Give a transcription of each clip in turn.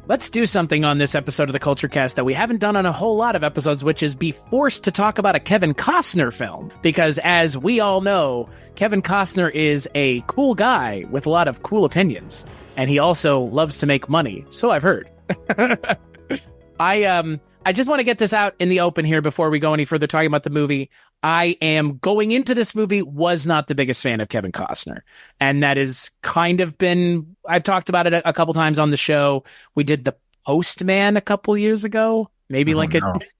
Let's do something on this episode of the Kulturecast that we haven't done on a whole lot of episodes, which is be forced to talk about a Kevin Costner film. Because as we all know, Kevin Costner is a cool guy with a lot of cool opinions. And he also loves to make money. So I've heard. I just want to get this out in the open here before we go any further talking about the movie. I am going into this movie was not the biggest fan of Kevin Costner. And that has kind of been, I've talked about it a couple times on the show. We did The Postman a couple years ago. Maybe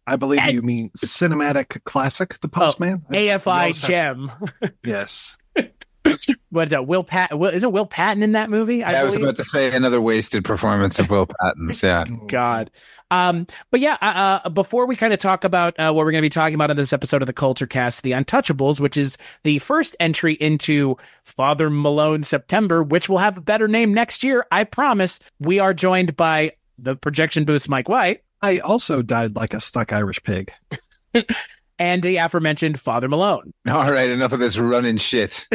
I believe you mean cinematic classic, The Postman. AFI gem. Yes. What isn't Will Patton in that movie? I was about to say another wasted performance of Will Patton's. Yeah. God. But yeah, before we kind of talk about what we're going to be talking about in this episode of the Kulturecast, The Untouchables, which is the first entry into Father Malone September, which will have a better name next year, I promise. We are joined by the projection booth's Mike White. I also died like a stuck Irish pig. And the aforementioned Father Malone. All right, enough of this running shit.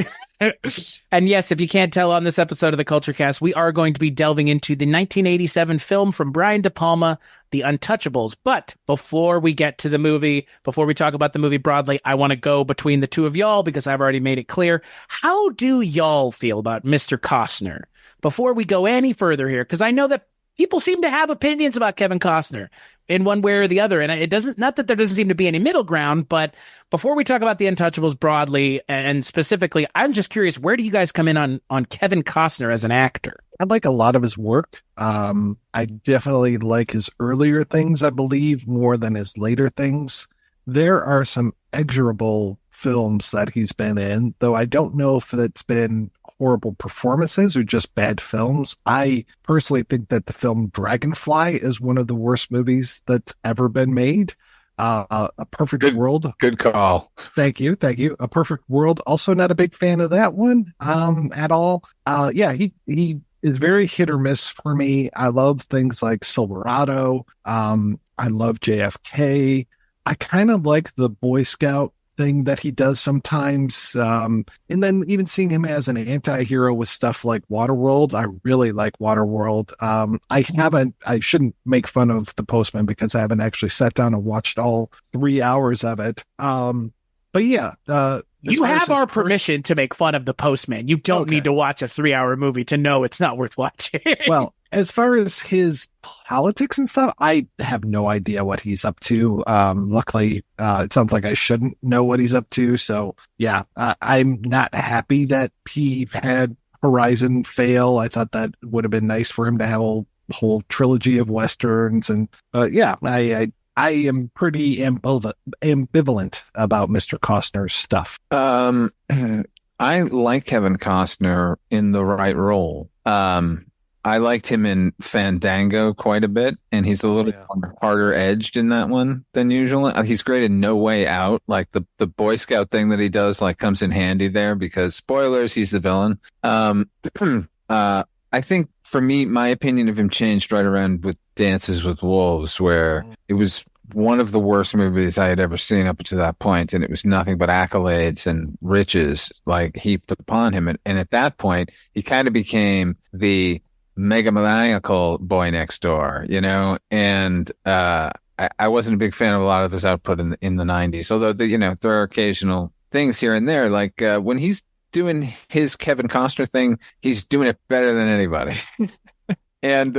And yes, if you can't tell on this episode of the Kulturecast, we are going to be delving into the 1987 film from Brian De Palma, The Untouchables. But before we get to the movie, before we talk about the movie broadly, I want to go between the two of y'all because I've already made it clear. How do y'all feel about Mr. Costner? Before we go any further here, because I know that people seem to have opinions about Kevin Costner in one way or the other. And it doesn't, not that there doesn't seem to be any middle ground, but before we talk about The Untouchables broadly and specifically, I'm just curious, where do you guys come in on Kevin Costner as an actor? I like a lot of his work. I definitely like his earlier things, I believe, more than his later things. There are some execrable films that he's been in, though I don't know if it's been horrible performances or just bad films. I personally think that the film Dragonfly is one of the worst movies that's ever been made. A Perfect World. Good call. Thank you. A Perfect World. Also not a big fan of that one at all. Yeah, he is very hit or miss for me. I love things like Silverado. I love JFK. I kind of like the Boy Scout thing that he does sometimes. And then even seeing him as an anti-hero with stuff like Waterworld, I really like Waterworld. I shouldn't make fun of The Postman because I haven't actually sat down and watched all 3 hours of it. But yeah, you have our permission to make fun of The Postman. You don't need to watch a 3-hour movie to know it's not worth watching. Well, as far as his politics and stuff, I have no idea what he's up to. Luckily, it sounds like I shouldn't know what he's up to. So yeah, I'm not happy that he had Horizon fail. I thought that would have been nice for him to have a whole trilogy of Westerns. And yeah, I am pretty ambivalent about Mr. Costner's stuff. I like Kevin Costner in the right role. I liked him in Fandango quite a bit, and he's a little harder edged in that one than usual. He's great in No Way Out. Like the Boy Scout thing that he does, like, comes in handy there because, spoilers, he's the villain. I think for me, my opinion of him changed right around with Dances with Wolves, where it was one of the worst movies I had ever seen up to that point, and it was nothing but accolades and riches like heaped upon him. And at that point, he kind of became the megamaniacal boy next door, you know. And I wasn't a big fan of a lot of his output in the 90s, although there are occasional things here and there. Like when he's doing his Kevin Costner thing, he's doing it better than anybody. And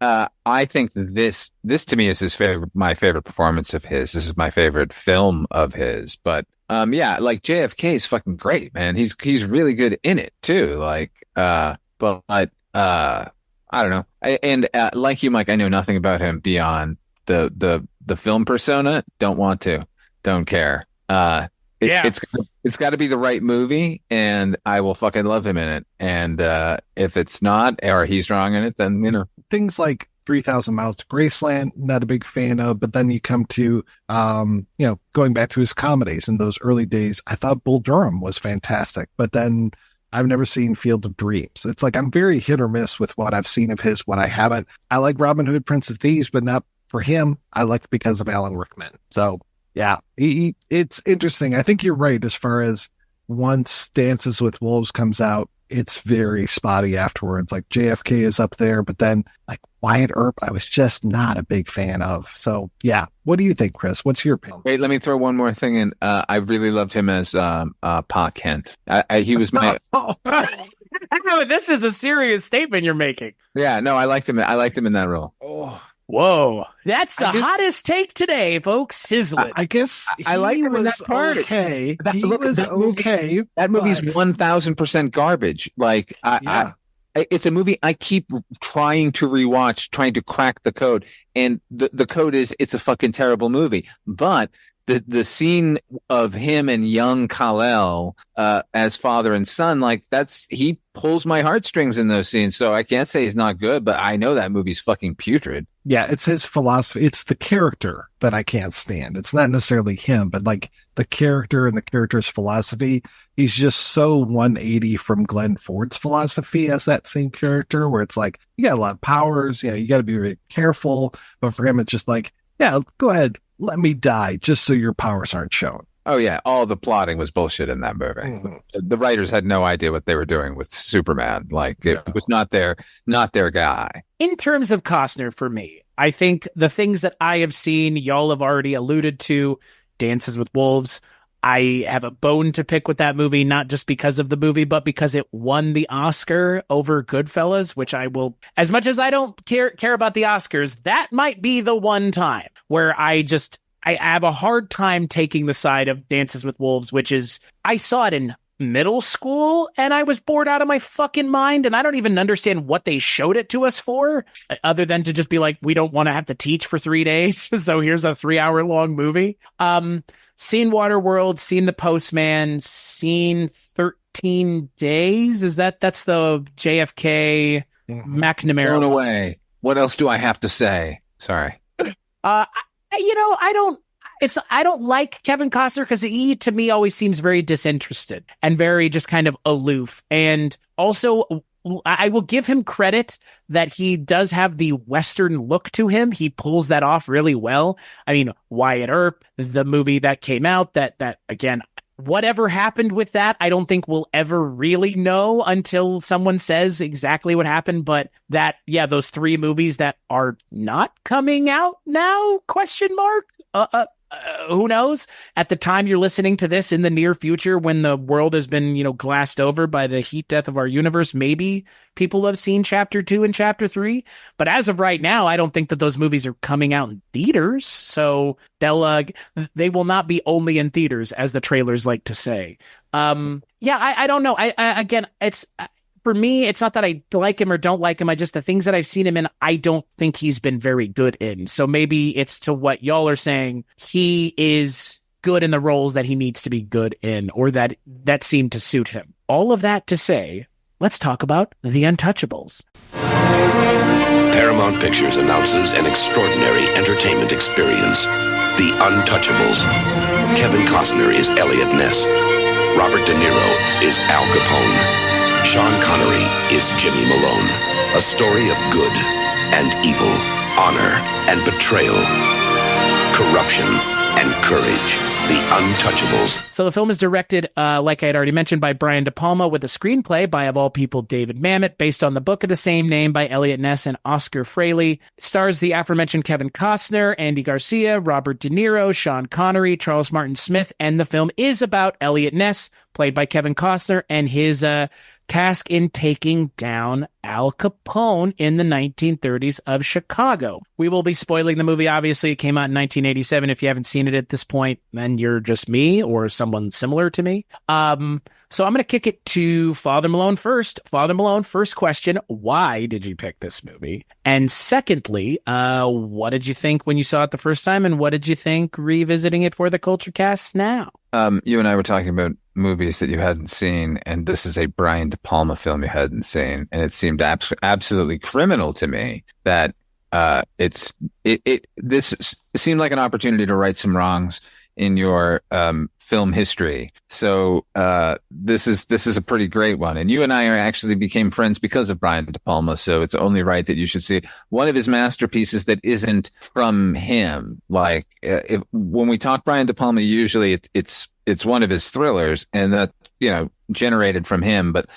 I think this to me is my favorite performance of his. This is my favorite film of his. But yeah, like JFK is fucking great, man. He's really good in it too. Like, but I don't know. And like you, Mike, I know nothing about him beyond the film persona. Don't want to. Don't care. It's got to be the right movie, and I will fucking love him in it. And if it's not, or he's wrong in it, then things like 3,000 Miles to Graceland, not a big fan of. But then you come to, going back to his comedies in those early days, I thought Bull Durham was fantastic. But then I've never seen Field of Dreams. It's like I'm very hit or miss with what I've seen of his, what I haven't. I like Robin Hood, Prince of Thieves, but not for him. I like because of Alan Rickman. So, yeah, it's interesting. I think you're right as far as once Dances with Wolves comes out, it's very spotty afterwards. Like JFK is up there, but then like Wyatt Earp, I was just not a big fan of. So yeah, what do you think, Chris? What's your opinion? Wait, let me throw one more thing in. I really loved him as Pa Kent. He was my. This is a serious statement you're making. Yeah, no, I liked him. I liked him in that role. Oh. Whoa, that's the hottest take today, folks. Sizzling. I guess I like him in that part. Okay, he was okay. That movie's 1,000% garbage. Like, it's a movie I keep trying to rewatch, trying to crack the code, and the code is it's a fucking terrible movie. But the scene of him and young Kal-El as father and son, like he pulls my heartstrings in those scenes. So I can't say he's not good, but I know that movie's fucking putrid. Yeah, it's his philosophy. It's the character that I can't stand. It's not necessarily him, but like the character and the character's philosophy. He's just so 180 from Glenn Ford's philosophy as that same character, where it's like, you got a lot of powers. Yeah, you got to be very careful. But for him, it's just like, yeah, go ahead. Let me die just so your powers aren't shown. Oh, yeah. All the plotting was bullshit in that movie. Mm-hmm. The writers had no idea what they were doing with Superman. Like, it was not their guy. In terms of Costner, for me, I think the things that I have seen, y'all have already alluded to, Dances with Wolves. I have a bone to pick with that movie, not just because of the movie, but because it won the Oscar over Goodfellas, which I will, as much as I don't care about the Oscars, that might be the one time where I have a hard time taking the side of Dances with Wolves, which is, I saw it in middle school and I was bored out of my fucking mind, and I don't even understand what they showed it to us for, other than to just be like, we don't want to have to teach for 3 days, so here's a 3-hour long movie. Seen Waterworld, seen The Postman, seen 13 Days. That's the JFK McNamara. Blown away. What else do I have to say? Sorry. I don't like Kevin Costner because he, to me, always seems very disinterested and very just kind of aloof. And also, I will give him credit that he does have the Western look to him. He pulls that off really well. I mean, Wyatt Earp, the movie that came out, that again, whatever happened with that, I don't think we'll ever really know until someone says exactly what happened. But that, yeah, those 3 movies that are not coming out now, question mark? Who knows? At the time you're listening to this in the near future, when the world has been, glassed over by the heat death of our universe, maybe people have seen Chapter 2 and Chapter 3. But as of right now, I don't think that those movies are coming out in theaters. So they will not be only in theaters, as the trailers like to say. I don't know. Again, it's... For me, it's not that I like him or don't like him. The things that I've seen him in, I don't think he's been very good in. So maybe it's to what y'all are saying. He is good in the roles that he needs to be good in, or that seem to suit him. All of that to say, let's talk about The Untouchables. Paramount Pictures announces an extraordinary entertainment experience. The Untouchables. Kevin Costner is Eliot Ness. Robert De Niro is Al Capone. Sean Connery is Jimmy Malone. A story of good and evil, honor and betrayal, corruption and courage. The Untouchables. So the film is directed, like I had already mentioned, by Brian De Palma, with a screenplay by, of all people, David Mamet, based on the book of the same name by Eliot Ness and Oscar Fraley. Stars the aforementioned Kevin Costner, Andy Garcia, Robert De Niro, Sean Connery, Charles Martin Smith, and the film is about Eliot Ness, played by Kevin Costner, and his task in taking down Al Capone in the 1930s of Chicago. We will be spoiling the movie. Obviously, it came out in 1987. If you haven't seen it at this point, then you're just me or someone similar to me. So I'm going to kick it to Father Malone first. Father Malone, first question, why did you pick this movie? And secondly, what did you think when you saw it the first time? And what did you think revisiting it for the Kulturecast now? You and I were talking about movies that you hadn't seen, and this is a Brian De Palma film you hadn't seen, and it seemed absolutely criminal to me that this seemed like an opportunity to right some wrongs in your film history. So this is a pretty great one. And you and I actually became friends because of Brian De Palma. So it's only right that you should see one of his masterpieces that isn't from him. Like when we talk Brian De Palma, usually it's one of his thrillers, and that, generated from him. But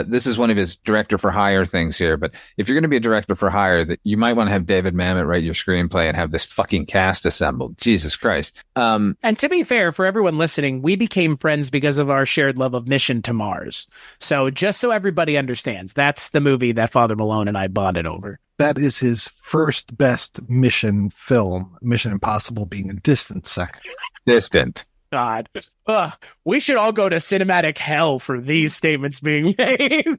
this is one of his director for hire things here. But if you're going to be a director for hire, that you might want to have David Mamet write your screenplay and have this fucking cast assembled. Jesus Christ. And to be fair, for everyone listening, we became friends because of our shared love of Mission to Mars. So just so everybody understands, that's the movie that Father Malone and I bonded over. That is his first best mission film, Mission Impossible being a distant second. Distant. God. We should all go to cinematic hell for these statements being made.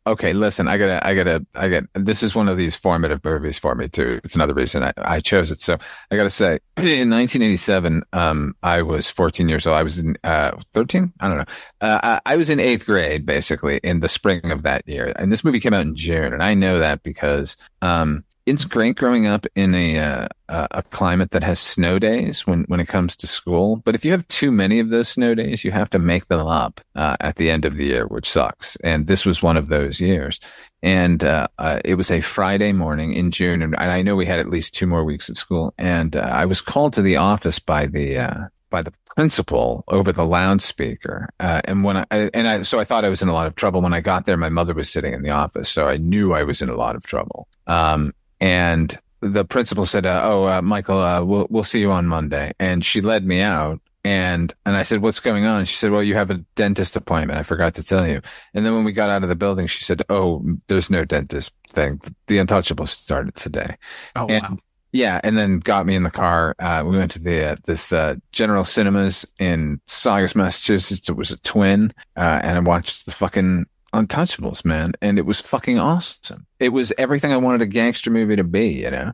Okay, listen, I gotta, this is one of these formative movies for me too. It's another reason I chose it. So I gotta say, in 1987, I was 14 years old. I was in, 13? I don't know. I was in 8th grade, basically, in the spring of that year. And this movie came out in June. And I know that because, it's great growing up in a climate that has snow days when it comes to school. But if you have too many of those snow days, you have to make them up at the end of the year, which sucks. And this was one of those years. And it was a Friday morning in June, and I know we had at least 2 more weeks at school. And I was called to the office by the principal over the loudspeaker. So I thought I was in a lot of trouble. When I got there, my mother was sitting in the office, so I knew I was in a lot of trouble. And the principal said, Michael, we'll see you on Monday. And she led me out. And I said, what's going on? She said, well, you have a dentist appointment. I forgot to tell you. And then when we got out of the building, she said, oh, there's no dentist thing. The Untouchables started today. Oh, wow. Yeah. And then got me in the car. We went to this General Cinemas in Saugus, Massachusetts. It was a twin. And I watched the fucking Untouchables, man, and it was fucking awesome. It was everything I wanted a gangster movie to be, and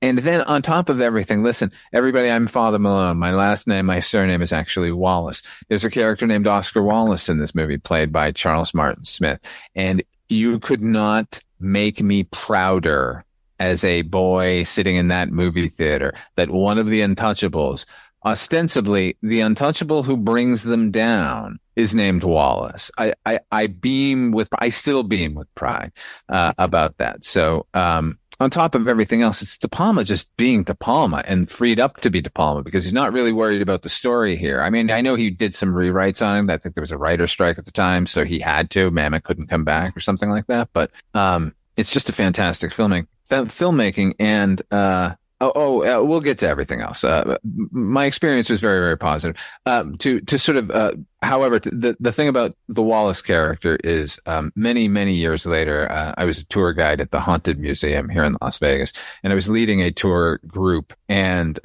then on top of everything, listen, everybody, I'm Father Malone. My surname is actually Wallace. There's a character named Oscar Wallace in this movie, played by Charles Martin Smith, and you could not make me prouder as a boy sitting in that movie theater that one of the Untouchables, ostensibly the untouchable who brings them down, is named Wallace. I still beam with pride about that. So on top of everything else, it's De Palma just being De Palma and freed up to be De Palma because he's not really worried about the story here. I mean, I know he did some rewrites on him. I think there was a writer's strike at the time, so he had to. Mamet couldn't come back or something like that. But it's just a fantastic filmmaking, and we'll get to everything else. My experience was very, very positive. However, the thing about the Wallace character is, many, many years later, I was a tour guide at the Haunted Museum here in Las Vegas, and I was leading a tour group. And,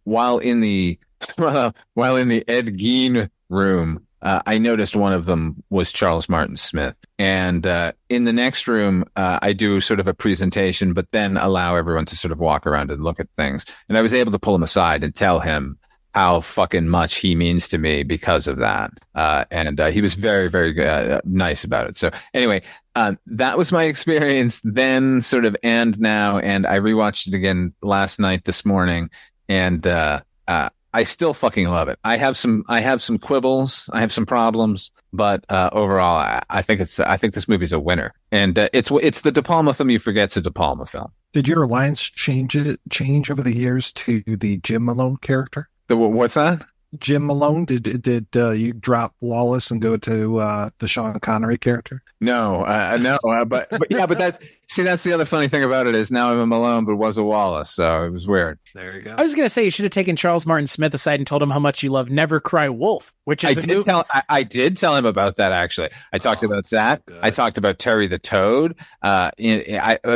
while in the Ed Gein room, I noticed one of them was Charles Martin Smith. And in the next room, I do sort of a presentation, but then allow everyone to sort of walk around and look at things. And I was able to pull him aside and tell him how fucking much he means to me because of that. And he was very, very nice about it. So anyway, that was my experience then, sort of, and now. And I rewatched it again last night, this morning, and I still fucking love it. I have some quibbles. I have some problems, but overall, I think this movie's a winner. And it's the De Palma film you forget's a De Palma film. Did your alliance change over the years to the Jim Malone character? What's that? Jim Malone. Did you drop Wallace and go to the Sean Connery character? No, but that's the other funny thing about it is now I'm a Malone, but was a Wallace, so it was weird. There you go. I was going to say you should have taken Charles Martin Smith aside and told him how much you love Never Cry Wolf, which is I did tell him about that, actually. I talked about that. Good. I talked about Terry the Toad. I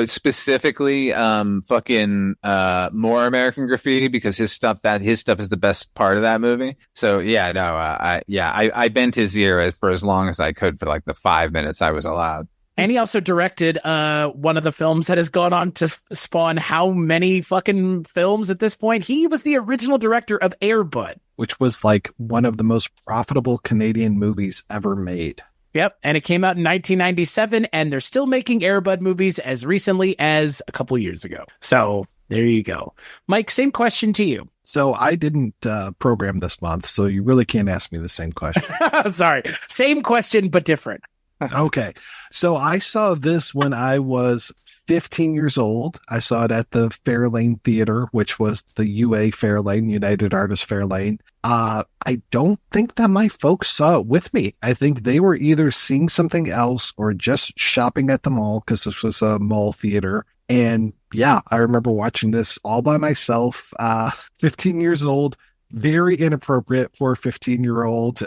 specifically More American Graffiti, because his stuff is the best part of that movie. So yeah, no, I bent his ear for as long as I could for like the 5 minutes I was allowed. And he also directed one of the films that has gone on to spawn how many fucking films at this point? He was the original director of Air Bud, which was like one of the most profitable Canadian movies ever made. Yep. And it came out in 1997, and they're still making Air Bud movies as recently as a couple years ago. So there you go. Mike, same question to you. So I didn't program this month, so you really can't ask me the same question. Sorry. Same question, but different. Okay. So I saw this when I was 15 years old. I saw it at the Fairlane Theater, which was the UA Fairlane, United Artists Fairlane. I don't think that my folks saw it with me. I think they were either seeing something else or just shopping at the mall, because this was a mall theater. And yeah, I remember watching this all by myself, 15 years old, very inappropriate for a 15-year-old.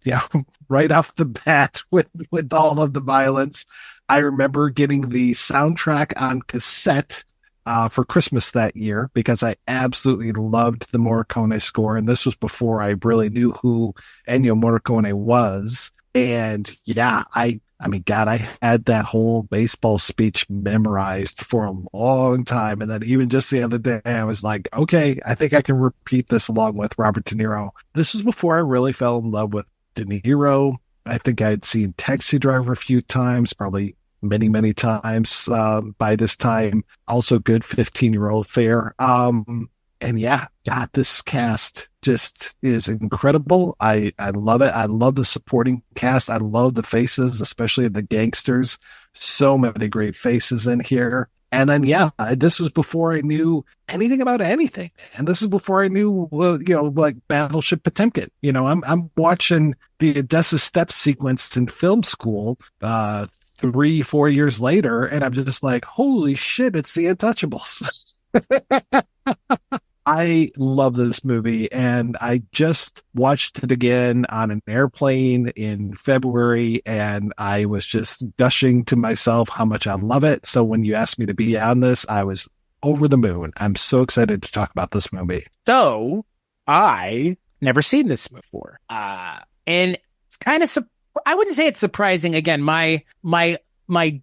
Yeah, right off the bat with all of the violence. I remember getting the soundtrack on cassette for Christmas that year because I absolutely loved the Morricone score. And this was before I really knew who Ennio Morricone was. And yeah, I mean, God, I had that whole baseball speech memorized for a long time. And then even just the other day, I was like, okay, I think I can repeat this along with Robert De Niro. This was before I really fell in love with De Niro. I think I'd seen Taxi Driver a few times, probably many, many times by this time. Also good 15-year-old fare. And yeah, God, this cast just is incredible. I love it. I love the supporting cast. I love the faces, especially the gangsters. So many great faces in here. And then, yeah, this was before I knew anything about anything. And this is before I knew, like Battleship Potemkin. I'm watching the Odessa Steps sequence in film school 3-4 years later. And I'm just like, holy shit, it's the Untouchables. I love this movie, and I just watched it again on an airplane in February, and I was just gushing to myself how much I love it. So when you asked me to be on this, I was over the moon. I'm so excited to talk about this movie. So I never seen this before, and it's kind of I wouldn't say it's surprising. Again, my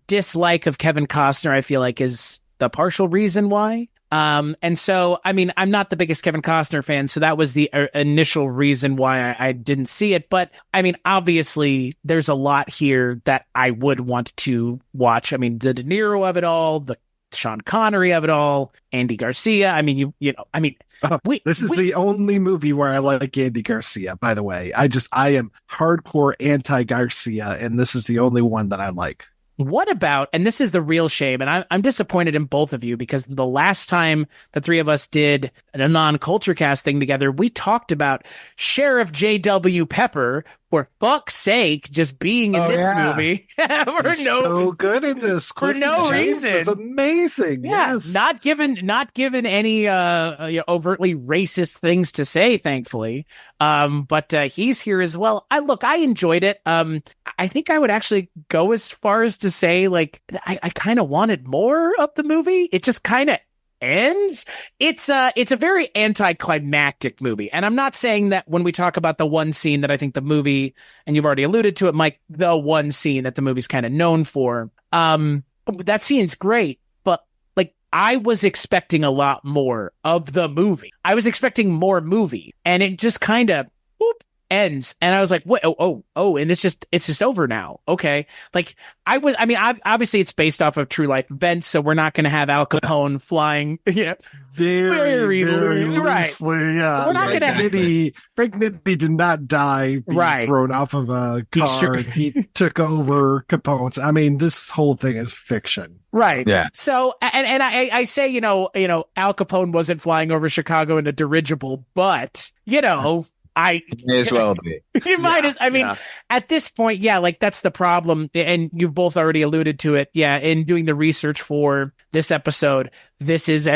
dislike of Kevin Costner, I feel like, is the partial reason why. And so, I mean, I'm not the biggest Kevin Costner fan, so that was the initial reason why I didn't see it. But I mean, obviously, there's a lot here that I would want to watch. I mean, the De Niro of it all, the Sean Connery of it all, Andy Garcia. I mean, this is the only movie where I like Andy Garcia, by the way. I am hardcore anti-Garcia, and this is the only one that I like. What about, and this is the real shame, and I'm disappointed in both of you, because the last time the three of us did a non-Kulturecast thing together, we talked about Sheriff J.W. Pepper, for fuck's sake, just being in this movie. He's so good in this. For no reason. It's amazing. Yeah, yes. Not given any overtly racist things to say, thankfully. But he's here as well. I enjoyed it. I think I would actually go as far as to say, like, I kind of wanted more of the movie. It just kind of ends. It's a very anticlimactic movie. And I'm not saying that when we talk about the one scene that I think the movie, and you've already alluded to it, Mike, the one scene that the movie's kind of known for, that scene's great. But like, I was expecting a lot more of the movie. I was expecting more movie, and it just kind of ends, and I was like, "What? Oh!" And it's just over now. Okay, like obviously it's based off of true life events, so we're not going to have Al Capone flying, very loosely. Right. Yeah, we're not going to. Frank Nitti did not die being thrown off of a car. He took over Capone's. I mean, this whole thing is fiction. Right. Yeah. So, and I say, Al Capone wasn't flying over Chicago in a dirigible, but May as well be. You might as, at this point, like, that's the problem. And you've both already alluded to it. Yeah. In doing the research for this episode, this is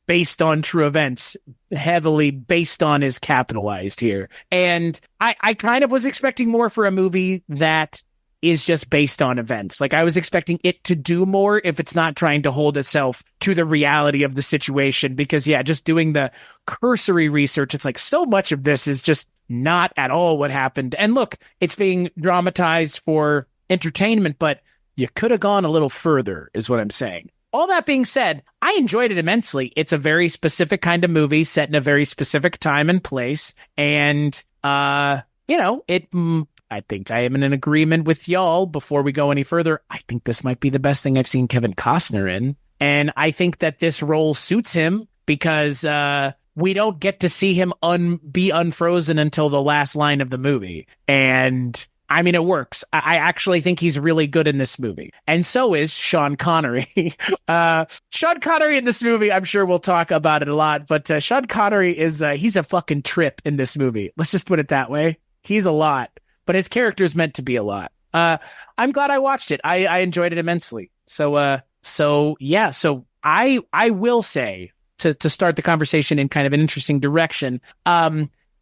based on true events. Heavily based on is capitalized here. And I kind of was expecting more for a movie that is just based on events. Like, I was expecting it to do more if it's not trying to hold itself to the reality of the situation. Because just doing the cursory research, it's like so much of this is just not at all what happened. And look, it's being dramatized for entertainment, but you could have gone a little further, is what I'm saying. All that being said, I enjoyed it immensely. It's a very specific kind of movie set in a very specific time and place. And, I think I am in an agreement with y'all. Before we go any further, I think this might be the best thing I've seen Kevin Costner in. And I think that this role suits him because we don't get to see him be unfrozen until the last line of the movie. And I mean, it works. I actually think he's really good in this movie. And so is Sean Connery. Sean Connery in this movie, I'm sure we'll talk about it a lot, but Sean Connery he's a fucking trip in this movie. Let's just put it that way. He's a lot, but his character's meant to be a lot. I'm glad I watched it. I enjoyed it immensely. So I will say to start the conversation in kind of an interesting direction,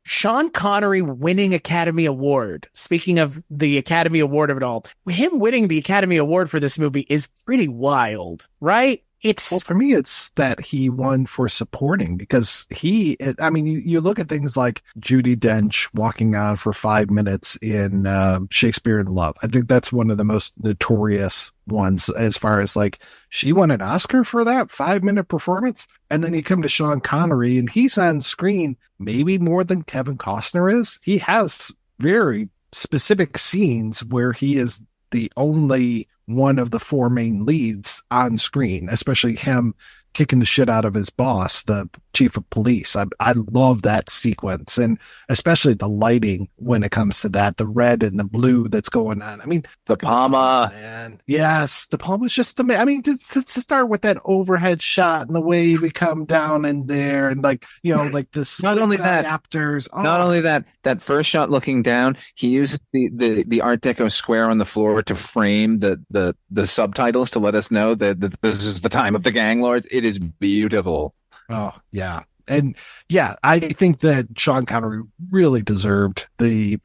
Sean Connery winning Academy Award. Speaking of the Academy Award of it all, him winning the Academy Award for this movie is pretty wild, right? Well, for me, it's that he won for supporting because you look at things like Judi Dench walking on for 5 minutes in Shakespeare in Love. I think that's one of the most notorious ones as far as like she won an Oscar for that 5-minute performance. And then you come to Sean Connery and he's on screen maybe more than Kevin Costner is. He has very specific scenes where he is the only one of the 4 main leads on screen, especially him kicking the shit out of his boss, the chief of police. I love that sequence, and especially the lighting when it comes to that, the red and the blue that's going on. I mean, the Palma, man. Yes, the Palma's just the man. I mean, to start with that overhead shot and the way we come down in there, and like like the not only that, diopters. Not only that first shot looking down, he uses the Art Deco square on the floor to frame the subtitles to let us know that this is the time of the gang lords. It is beautiful. Oh, yeah. And yeah, I think that Sean Connery really deserved the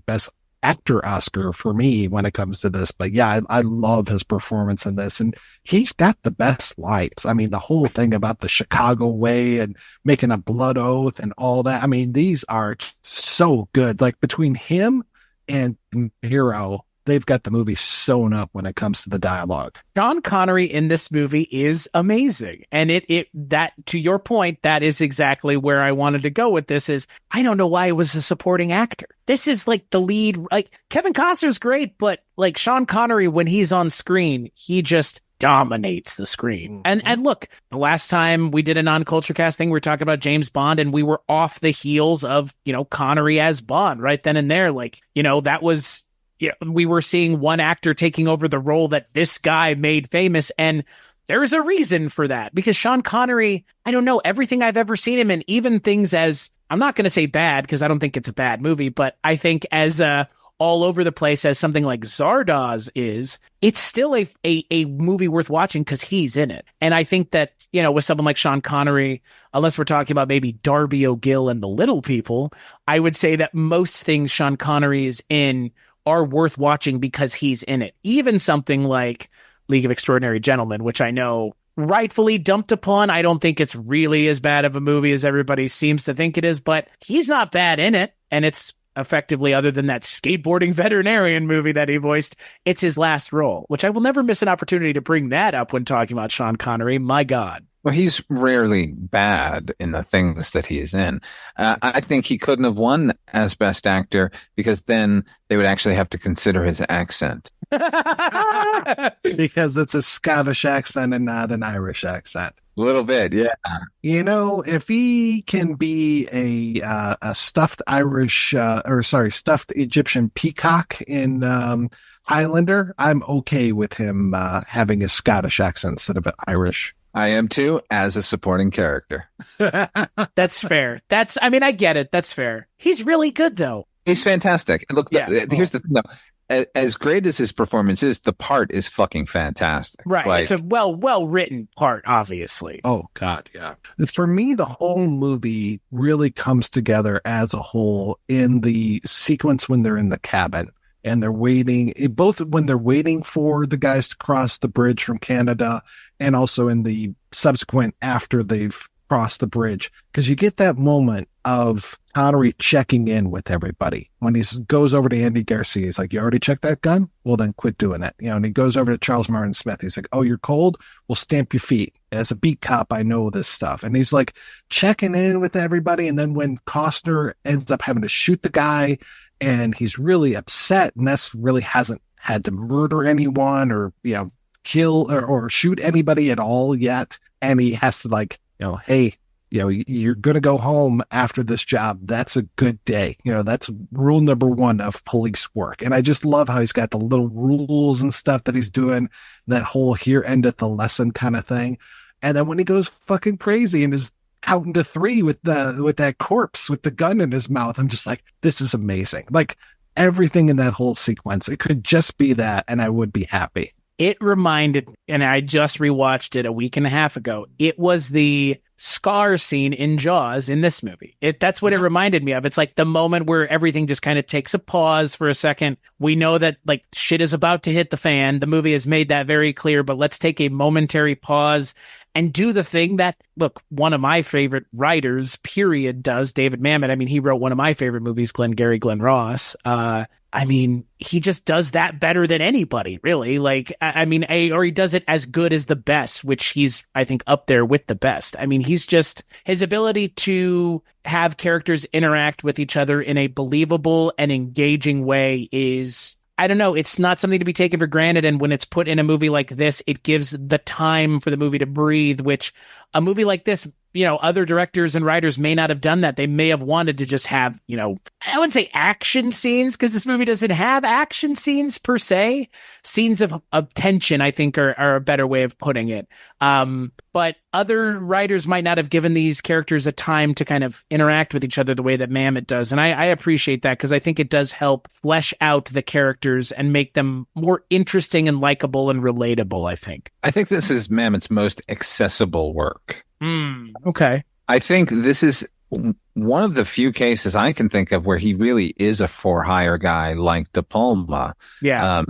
best actor Oscar for me when it comes to this. But yeah, I love his performance in this. And he's got the best lines. I mean, the whole thing about the Chicago way and making a blood oath and all that. I mean, these are so good. Like between him and Niro, they've got the movie sewn up when it comes to the dialogue. Sean Connery in this movie is amazing. And that to your point, that is exactly where I wanted to go with this is I don't know why it was a supporting actor. This is like the lead, like Kevin Costner's great, but like Sean Connery, when he's on screen, he just dominates the screen. And look, the last time we did a non-Kulturecast thing, we were talking about James Bond and we were off the heels of, Connery as Bond right then and there. Like, that was, we were seeing one actor taking over the role that this guy made famous. And there is a reason for that because Sean Connery, I don't know, everything I've ever seen him in, even things as, I'm not going to say bad because I don't think it's a bad movie, but I think as all over the place as something like Zardoz is, it's still a movie worth watching because he's in it. And I think that, with someone like Sean Connery, unless we're talking about maybe Darby O'Gill and The Little People, I would say that most things Sean Connery is in are worth watching because he's in it. Even something like League of Extraordinary Gentlemen, which I know rightfully dumped upon. I don't think it's really as bad of a movie as everybody seems to think it is, but he's not bad in it. And it's effectively, other than that skateboarding veterinarian movie that he voiced, it's his last role, which I will never miss an opportunity to bring that up when talking about Sean Connery. My God. Well, he's rarely bad in the things that he is in. I think he couldn't have won as Best Actor because then they would actually have to consider his accent. Because it's a Scottish accent and not an Irish accent. A little bit, yeah. If he can be a stuffed stuffed Egyptian peacock in Highlander, I'm okay with him having a Scottish accent instead of an Irish. I am too, as a supporting character. That's fair. I get it. That's fair. He's really good, though. He's fantastic. Look, here's the thing, though. As great as his performance is, the part is fucking fantastic. Right. Like, it's a well-written part, obviously. Oh, God, yeah. For me, the whole movie really comes together as a whole in the sequence when they're in the cabin. And they're waiting, both when they're waiting for the guys to cross the bridge from Canada and also in the subsequent after they've crossed the bridge. Because you get that moment of Connery checking in with everybody. When he goes over to Andy Garcia, he's like, you already checked that gun? Well, then quit doing it. And he goes over to Charles Martin Smith. He's like, oh, you're cold? Well, stamp your feet. As a beat cop, I know this stuff. And he's like checking in with everybody. And then when Costner ends up having to shoot the guy, and he's really upset. Ness really hasn't had to murder anyone or, kill or shoot anybody at all yet. And he has to like, hey, you're going to go home after this job. That's a good day. That's rule number one of police work. And I just love how he's got the little rules and stuff that he's doing, that whole here endeth the lesson kind of thing. And then when he goes fucking crazy and is counting to 3 with that corpse with the gun in his mouth, I'm just like, this is amazing. Like everything in that whole sequence, it could just be that, and I would be happy. It reminded, and I just rewatched it a week and a half ago. It was the Scar scene in Jaws in this movie. That's what it reminded me of. It's like the moment where everything just kind of takes a pause for a second. We know that like shit is about to hit the fan. The movie has made that very clear, but let's take a momentary pause and do the thing that, look, one of my favorite writers, period, does, David Mamet. I mean, he wrote one of my favorite movies, Glengarry Glen Ross. I mean, he just does that better than anybody, really. Like, or he does it as good as the best, which he's, I think, up there with the best. I mean, his ability to have characters interact with each other in a believable and engaging way is, I don't know, it's not something to be taken for granted. And when it's put in a movie like this, it gives the time for the movie to breathe, which a movie like this, other directors and writers may not have done that. They may have wanted to just have, I wouldn't say action scenes, because this movie doesn't have action scenes per se. Scenes of tension, I think, are a better way of putting it. But other writers might not have given these characters a time to kind of interact with each other the way that Mamet does. And I appreciate that, because I think it does help flesh out the characters and make them more interesting and likable and relatable, I think. I think this is Mamet's most accessible work. Okay. I think this is one of the few cases I can think of where he really is a for-hire guy like De Palma. Yeah.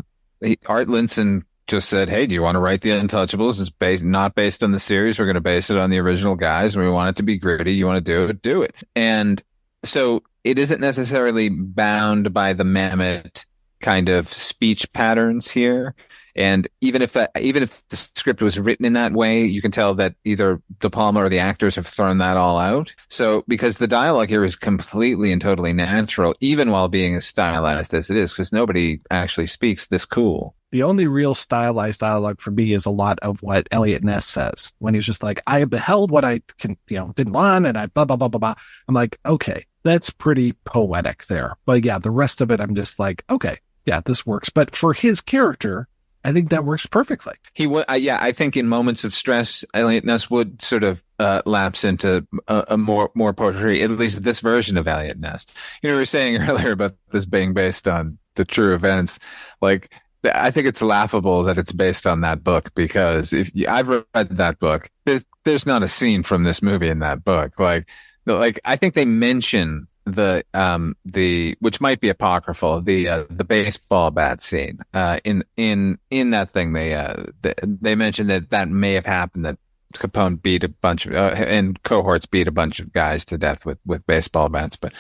Art Linson just said, hey, do you want to write The Untouchables? It's not based on the series. We're going to base it on the original guys, and we want it to be gritty. You want to do it. And so it isn't necessarily bound by the Mamet kind of speech patterns here. And even if the script was written in that way, you can tell that either De Palma or the actors have thrown that all out. So because the dialogue here is completely and totally natural, even while being as stylized as it is, because nobody actually speaks this cool. The only real stylized dialogue for me is a lot of what Eliot Ness says when he's just like, I beheld what I didn't want, and I blah, blah, blah, blah, blah. I'm like, okay, that's pretty poetic there. But yeah, the rest of it, I'm just like, okay, yeah, this works. But for his character, I think that works perfectly. He would, I think in moments of stress, Eliot Ness would sort of lapse into a more poetry, at least this version of Eliot Ness. We were saying earlier about this being based on the true events. Like, I think it's laughable that it's based on that book, because I've read that book, there's not a scene from this movie in that book. Like I think they mention the which might be apocryphal, the baseball bat scene in that thing. They mentioned that may have happened, that Capone beat a bunch of and cohorts beat a bunch of guys to death with baseball bats, but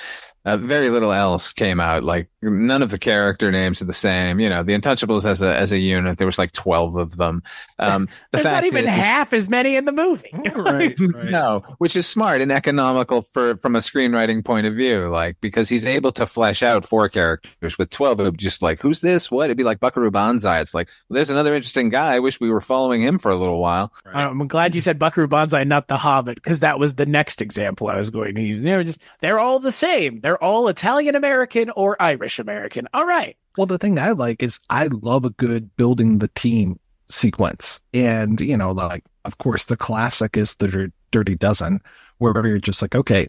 very little else came out. Like, none of the character names are the same. The Untouchables as a unit, there was like 12 of them. There's not even half as many in the movie. Right. No, which is smart and economical from a screenwriting point of view. Like, because he's able to flesh out 4 characters with 12 of them. Just like, who's this? What? It'd be like Buckaroo Banzai. It's like, well, there's another interesting guy. I wish we were following him for a little while. Right. I'm glad you said Buckaroo Banzai, not The Hobbit, because that was the next example I was going to use. They're all the same. They're all Italian-American or Irish-American. All right. Well, the thing I like is I love a good building the team sequence. And, like, of course, the classic is the Dirty Dozen, where you're just like, okay,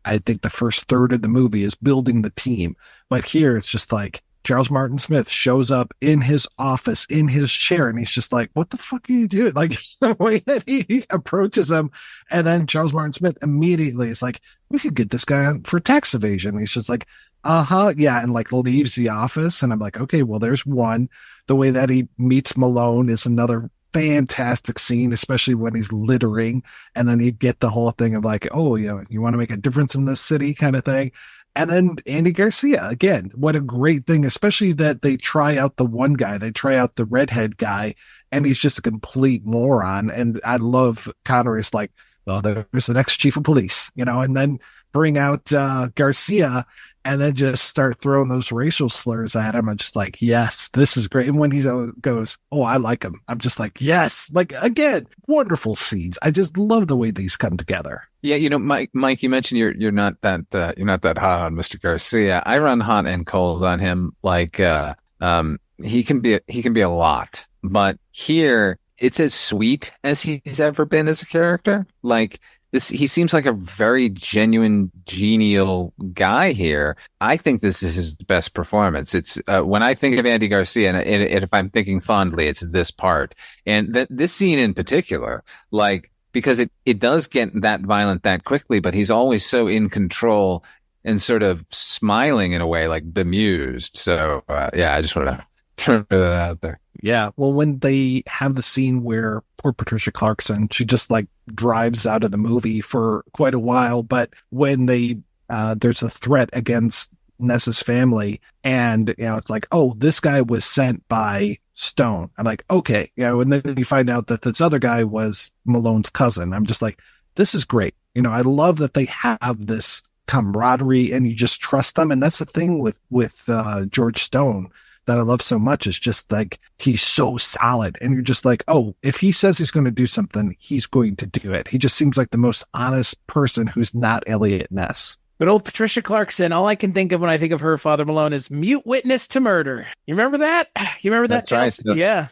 I think the first third of the movie is building the team. But here it's just like, Charles Martin Smith shows up in his office, in his chair, and he's just like, what the fuck are you doing? Like, the way that he approaches him. And then Charles Martin Smith immediately is like, we could get this guy on for tax evasion. And he's just like, yeah. And like leaves the office. And I'm like, okay, well, there's one. The way that he meets Malone is another fantastic scene, especially when he's littering. And then you get the whole thing of like, oh, you want to make a difference in this city kind of thing. And then Andy Garcia, again, what a great thing, especially that they try out the one guy, they try out the redhead guy, and he's just a complete moron. And I love Connery's like, well, there's the next chief of police, and then bring out Garcia and then just start throwing those racial slurs at him. I'm just like, yes, this is great. And when he goes, oh, I like him, I'm just like, yes, like, again, wonderful scenes. I just love the way these come together. Yeah, Mike, you mentioned you're not that hot on Mr. Garcia. I run hot and cold on him. Like, he can be a lot, but here it's as sweet as he's ever been as a character. Like, he seems like a very genuine, genial guy here. I think this is his best performance. It's when I think of Andy Garcia, and if I'm thinking fondly, it's this part and this scene in particular, like, because it does get that violent that quickly, but he's always so in control and sort of smiling in a way, like bemused. So yeah, I just want to throw that out there. Yeah. Well, when they have the scene where poor Patricia Clarkson, she just like drives out of the movie for quite a while. But when there's a threat against Ness's family and, it's like, oh, this guy was sent by Stone. I'm like, okay. And then you find out that this other guy was Malone's cousin. I'm just like, this is great. I love that they have this camaraderie and you just trust them. And that's the thing with George Stone that I love so much, is just like, he's so solid and you're just like, oh, if he says he's going to do something, he's going to do it. He just seems like the most honest person who's not Eliot Ness. But old Patricia Clarkson, all I can think of when I think of her, Father Malone, is mute witness to murder. You remember that? You remember that? That's right. Yeah.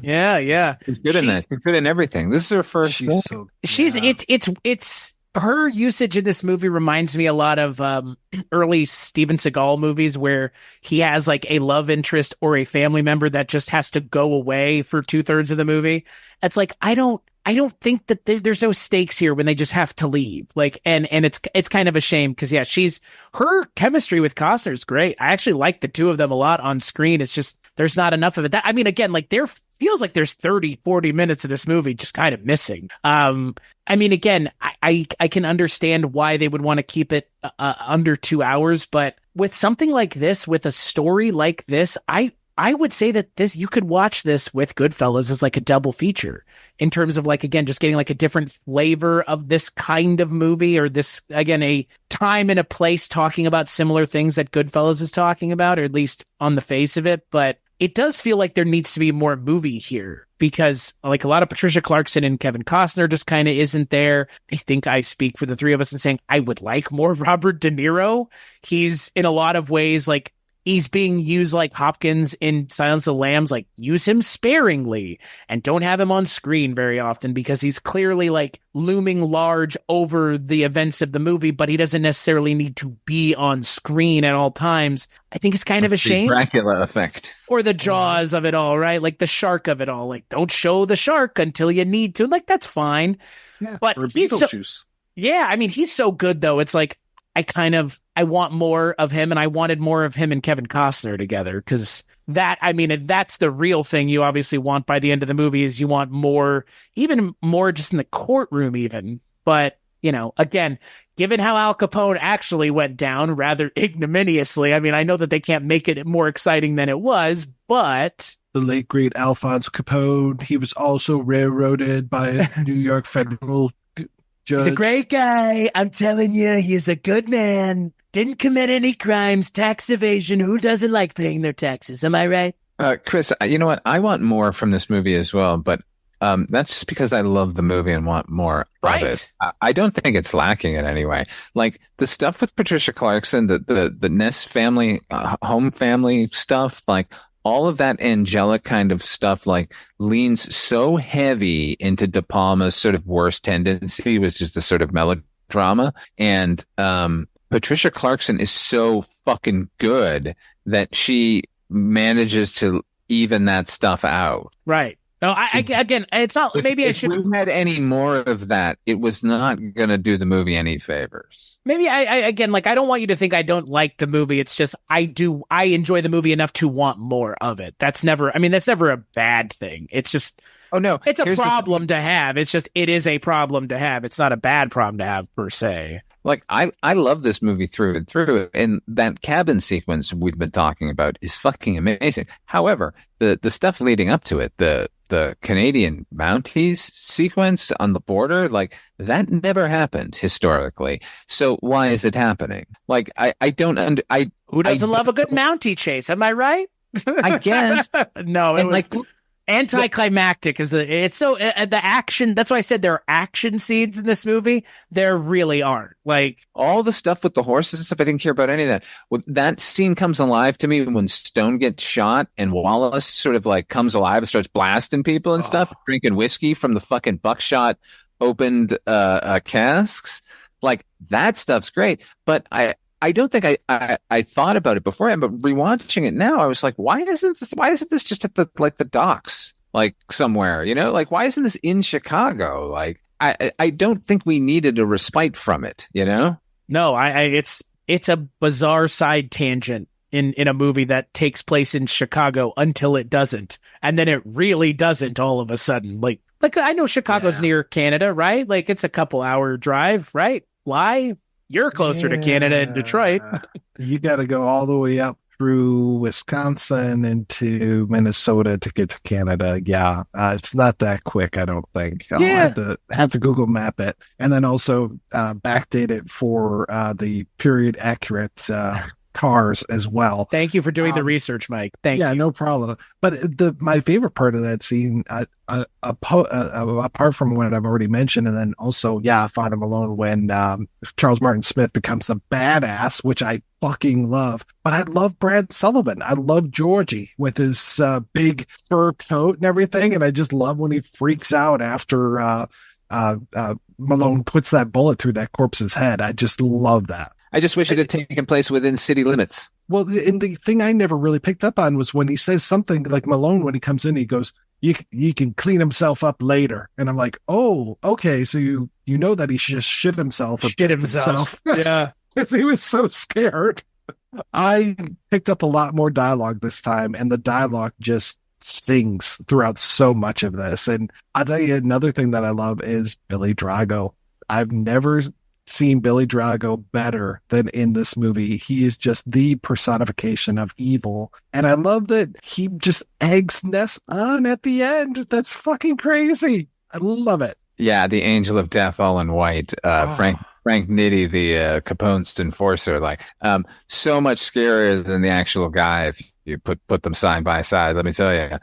Yeah. Yeah. She's good in that. She's good in everything. This is her first. It's her usage in this movie reminds me a lot of early Steven Seagal movies where he has like a love interest or a family member that just has to go away for 2/3 of the movie. It's like, I don't think that there's no stakes here when they just have to leave. Like, and it's kind of a shame because, yeah, her chemistry with Costner is great. I actually like the two of them a lot on screen. It's just, there's not enough of it. I mean, again, like there feels like there's 30-40 minutes of this movie just kind of missing. I mean, again, I can understand why they would want to keep it under 2 hours, but with something like this, with a story like this, I would say that you could watch this with Goodfellas as like a double feature in terms of like, again, just getting like a different flavor of this kind of movie, or this, again, a time and a place talking about similar things that Goodfellas is talking about, or at least on the face of it. But it does feel like there needs to be more movie here because like a lot of Patricia Clarkson and Kevin Costner just kind of isn't there. I think I speak for the three of us in saying I would like more Robert De Niro. He's in a lot of ways like, he's being used like Hopkins in Silence of the Lambs, like use him sparingly and don't have him on screen very often because he's clearly like looming large over the events of the movie, but he doesn't necessarily need to be on screen at all times. I think it's kind of a shame. Dracula effect. Or the Jaws of it all, right? Like the shark of it all. Like, don't show the shark until you need to. Like, that's fine. Yeah, but he's Beetlejuice. Yeah, I mean, he's so good, though. It's like, I want more of him, and I wanted more of him and Kevin Costner together, because that's the real thing you obviously want by the end of the movie, is you want more, even more just in the courtroom even. But, again, given how Al Capone actually went down rather ignominiously, I mean, I know that they can't make it more exciting than it was, but... The late, great Alphonse Capone, he was also railroaded by a New York federal judge. He's a great guy. I'm telling you, he's a good man. Didn't commit any crimes, tax evasion. Who doesn't like paying their taxes? Am I right? Chris, you know what? I want more from this movie as well, but that's just because I love the movie and want more of it. I don't think it's lacking in any way. Like the stuff with Patricia Clarkson, the Ness family, home family stuff, like all of that angelic kind of stuff, like leans so heavy into De Palma's sort of worst tendency, was just a sort of melodrama. And Patricia Clarkson is so fucking good that she manages to even that stuff out. Right. No, again, it's not. Maybe if we had any more of that, it was not going to do the movie any favors. Maybe I don't want you to think I don't like the movie. It's just I enjoy the movie enough to want more of it. That's never a bad thing. It's just, oh no, it's a problem to have. It's just, it is a problem to have. It's not a bad problem to have per se. Like I love this movie through and through, and that cabin sequence we've been talking about is fucking amazing. However, the stuff leading up to it, the Canadian Mounties sequence on the border, like that never happened historically. So why is it happening? Like I don't Who doesn't love a good Mountie chase? Am I right? I guess No, it and was like anticlimactic. It's so the action. That's why I said there are action scenes in this movie. There really aren't. Like all the stuff with the horses and stuff, I didn't care about any of that. Well, that scene comes alive to me when Stone gets shot and Wallace sort of like comes alive and starts blasting people and stuff, drinking whiskey from the fucking buckshot opened casks. Like that stuff's great. But I don't think I thought about it beforehand, but rewatching it now, I was like, why isn't this just at the docks, like somewhere, you know, like why isn't this in Chicago? Like I don't think we needed a respite from it, you know? No, it's a bizarre side tangent in a movie that takes place in Chicago until it doesn't, and then it really doesn't all of a sudden. Like I know Chicago's near Canada, right? Like it's a couple hour drive, right? Lie. You're closer to Canada and Detroit. You got to go all the way up through Wisconsin into Minnesota to get to Canada. Yeah, it's not that quick, I don't think. I'll have to Google map it, and then also backdate it for the period accurate cars as well. Thank you for doing the research, Mike. Thank you. Yeah, no problem. But my favorite part of that scene, apart from what I've already mentioned, and then also, find him alone when Charles Martin Smith becomes the badass, which I fucking love. But I love Brad Sullivan. I love Georgie with his big fur coat and everything, and I just love when he freaks out after Malone puts that bullet through that corpse's head. I just love that. I just wish it had taken place within city limits. Well, and the thing I never really picked up on was when he says something like Malone, when he comes in, he goes, you can clean himself up later. And I'm like, oh, okay. So you know that he just shit himself. Yeah. Because he was so scared. I picked up a lot more dialogue this time, and the dialogue just sings throughout so much of this. And I'll tell you another thing that I love is Billy Drago. I've never seen Billy Drago better than in this movie. He is just the personification of evil. And I love that he just eggs Ness on at the end. That's fucking crazy. I love it. Yeah, the angel of death all in white. Frank Nitti, the Capone's enforcer, like so much scarier than the actual guy if you put them side by side, let me tell you.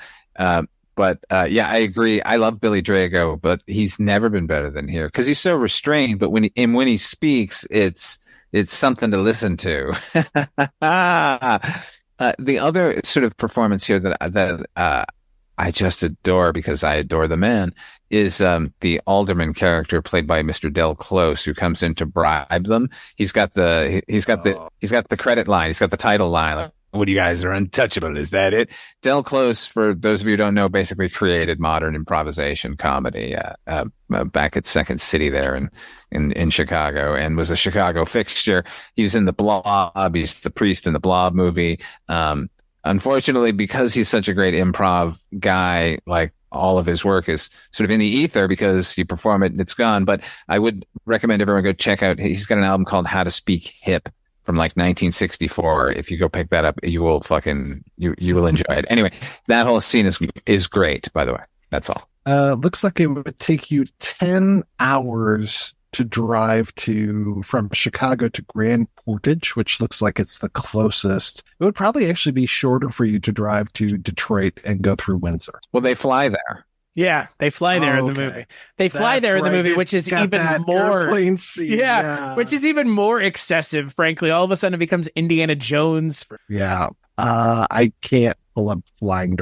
But I agree. I love Billy Drago, but he's never been better than here because he's so restrained. But when he speaks, it's something to listen to. The other sort of performance here that I just adore because I adore the man is the alderman character played by Mr. Del Close, who comes in to bribe them. He's got the credit line. He's got the title line. Like, what you guys are untouchable. Is that it? Del Close, for those of you who don't know, basically created modern improvisation comedy back at Second City there in Chicago, and was a Chicago fixture. He was in The Blob. He's the priest in the Blob movie. Unfortunately, because he's such a great improv guy, like all of his work is sort of in the ether because you perform it and it's gone. But I would recommend everyone go check out. He's got an album called How to Speak Hip from like 1964. If you go pick that up, you will enjoy it. Anyway, that whole scene is great, by the way. That's all. Looks like it would take you 10 hours to drive from Chicago to Grand Portage, which looks like it's the closest. It would probably actually be shorter for you to drive to Detroit and go through Windsor. Well, they fly there. Yeah, they fly there in the movie. They fly there in the movie, which is even more airplane scene. Yeah, which is even more excessive. Frankly, all of a sudden it becomes Indiana Jones. Yeah, I can't pull up flying.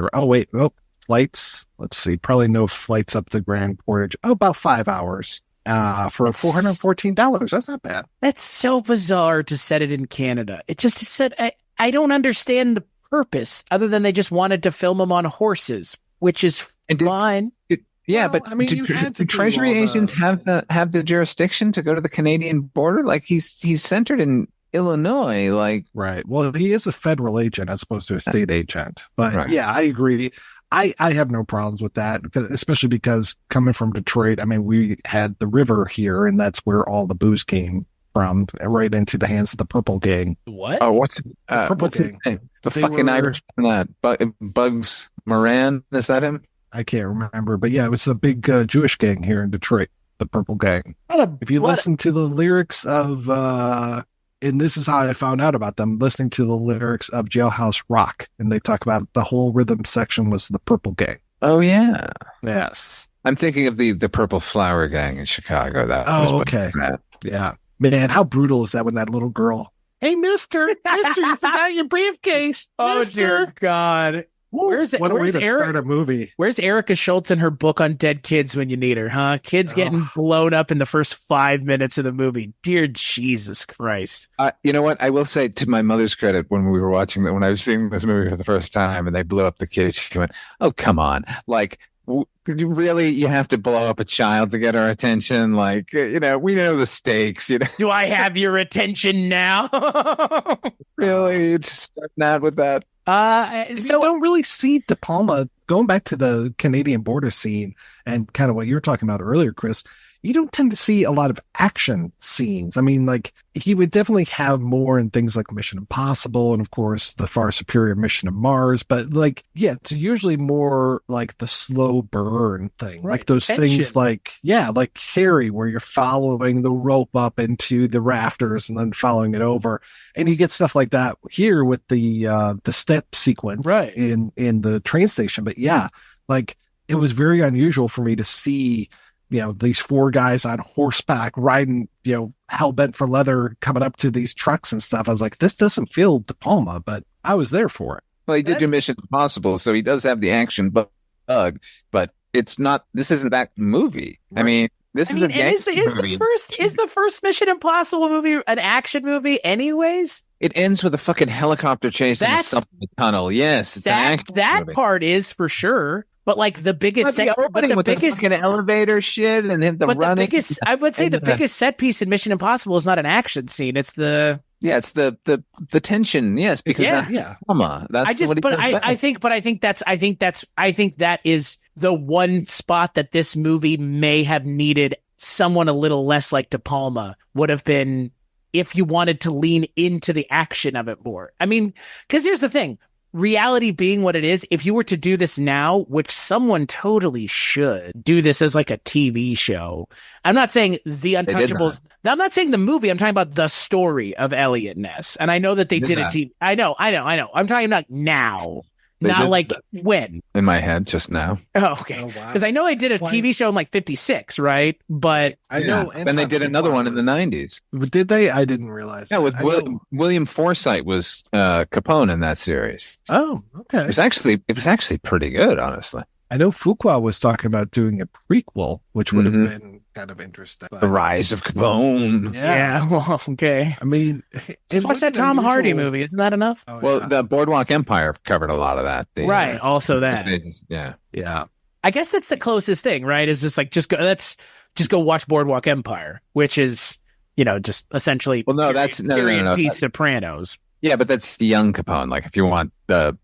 Flights. Let's see. Probably no flights up to Grand Portage. About 5 hours. For $414. That's not bad. That's so bizarre to set it in Canada. It just said I don't understand the purpose other than they just wanted to film them on horses, which is fine. But I mean, do Treasury agents have the jurisdiction to go to the Canadian border? Like he's centered in Illinois, like right. Well, he is a federal agent as opposed to a state agent. But right. Yeah, I agree. I have no problems with that, especially because coming from Detroit, I mean, we had the river here, and that's where all the booze came from, right into the hands of the Purple Gang. What? Oh, what's Purple what's his Gang. name? The They fucking were- Irish that Bugs Moran, is that him? I can't remember, but yeah, it was a big Jewish gang here in Detroit, the Purple Gang. If you listen to the lyrics of, and this is how I found out about them, listening to the lyrics of Jailhouse Rock, and they talk about the whole rhythm section was the Purple Gang. Oh yeah, Yes. I'm thinking of the Purple Flower Gang in Chicago. That was Okay. Yeah. Man, how brutal is that when that little girl, hey, mister, you forgot your briefcase. Oh, mister. dear God. Where's What a way where's to Eric? start a movie. Where's Erica Schultz and her book on dead kids when you need her, huh? Kids getting blown up in the first 5 minutes of the movie. Dear Jesus Christ. You know what? I will say, to my mother's credit, when we were watching that, when I was seeing this movie for the first time and they blew up the kids, she went, "Oh, come on. Like, you have to blow up a child to get our attention? Like, we know the stakes, Do I have your attention now? Really? Just starting out with that. So So you don't really see De Palma, going back to the Canadian border scene and kind of what you were talking about earlier, Chris, you don't tend to see a lot of action scenes. I mean, like, he would definitely have more in things like Mission Impossible and, of course, the far superior Mission to Mars. But, like, yeah, it's usually more like the slow burn thing. Right, Like those tension. things like Carrie, where you're following the rope up into the rafters and then following it over. And you get stuff like that here with the step sequence Right. in the train station. But yeah, like, it was very unusual for me to see, these four guys on horseback riding, hell bent for leather, coming up to these trucks and stuff. I was like, this doesn't feel De Palma, but I was there for it. Well, he did do Mission Impossible, so he does have the action bug, but it's not. This isn't that movie. I mean, this is a and is gangster movie. the first Mission Impossible movie an action movie anyways? It ends with a fucking helicopter chase in a That's- subway tunnel. Yes, it's an action That movie. part is for sure. But like the biggest But the biggest fucking elevator shit and then the but running. the biggest I would say and the the- biggest set piece in Mission Impossible is not an action scene. It's the it's the tension. Yes, because Yeah. that's Yeah. drama. That's I just what he but does I think that is the one spot that this movie may have needed someone a little less like De Palma would have been if you wanted to lean into the action of it more. I mean, because here's the thing. Reality being what it is, if you were to do this now, which someone totally should do this as like a TV show. I'm not saying The did Untouchables. I'm not saying the movie. I'm talking about the story of Eliot Ness. And I know that they Did did a that. TV. I know. I'm talking about now. They Not did like that. when. in my head just now. Oh, okay. Oh, wow. Because I know they did a Why- TV show in like 56, right? But I Yeah. know. Then they did another one in the '90s. 90s. Did they? I didn't realize. Yeah, that. with I know- William Forsythe was Capone in that series. Oh, okay. It was actually pretty good, honestly. I know Fuqua was talking about doing a prequel, which would Mhm. have been kind of interesting. The But, Rise of Capone. yeah. well, okay. I mean, Just watch that Tom Hardy movie. Isn't that enough? Oh, Well, yeah. the Boardwalk Empire covered a lot of that. Right. Also that. Yeah. Yeah. I guess that's the closest thing, right? Is just like let's go watch Boardwalk Empire, which is, just essentially Well, no, that's no, period no. piece Sopranos. Yeah, but that's the young Capone. Like, if you want the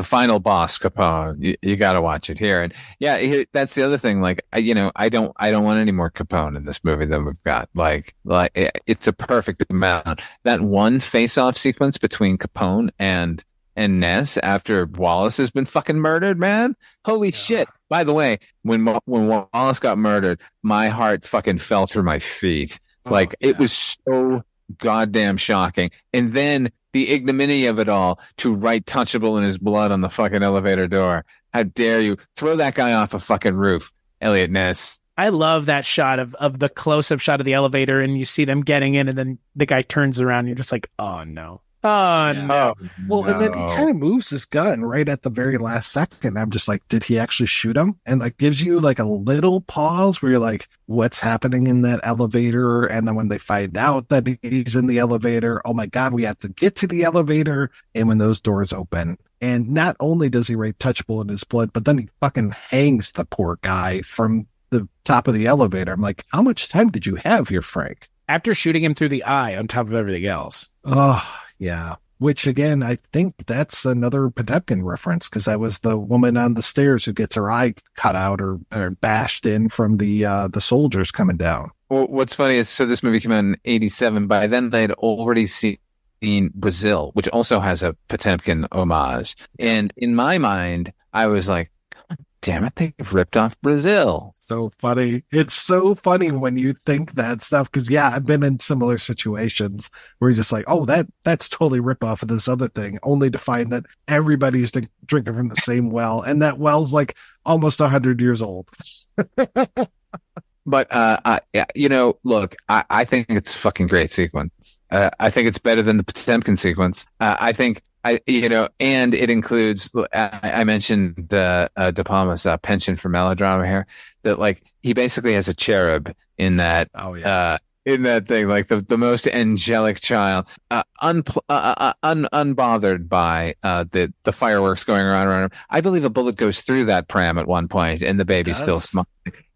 final boss Capone, you got to watch it here. And yeah, that's the other thing. Like, I don't want any more Capone in this movie than we've got. Like it's a perfect amount. That one face-off sequence between Capone and Ness after Wallace has been fucking murdered, man. Holy shit. By the way, when Wallace got murdered, my heart fucking fell through my feet. Like, it was so goddamn shocking. And then the ignominy of it all, to write touchable in his blood on the fucking elevator door. How dare you throw that guy off a fucking roof, Eliot Ness. I love that shot of the close-up shot of the elevator, and you see them getting in, and then the guy turns around, and you're just like, oh no. Oh Yeah. no. Well, and then he kind of moves his gun right at the very last second. I'm just like, did he actually shoot him? And like gives you like a little pause where you're like, what's happening in that elevator? And then when they find out that he's in the elevator, oh my God, we have to get to the elevator. And when those doors open, and not only does he write touchable in his blood, but then he fucking hangs the poor guy from the top of the elevator. I'm like, how much time did you have here, Frank? After shooting him through the eye on top of everything else. Oh, yeah. Which again, I think that's another Potemkin reference, because that was the woman on the stairs who gets her eye cut out or bashed in from the soldiers coming down. What's funny is, so this movie came out in '87. By then, they'd already seen Brazil, which also has a Potemkin homage. And in my mind, I was like, damn it, they've ripped off Brazil. So funny. It's so funny when you think that stuff, because yeah, I've been in similar situations where you're just like, oh, that's totally rip off of this other thing, only to find that everybody's drinking from the same well, and that well's like almost 100 years old. But look, I think it's a fucking great sequence. I think it's better than the Potemkin sequence. I think and it includes, I mentioned De Palma's penchant for melodrama here, that like he basically has a cherub in that. Oh yeah. In that thing, like the most angelic child, unbothered by the fireworks going around him. I believe a bullet goes through that pram at one point, and the baby's still smiling,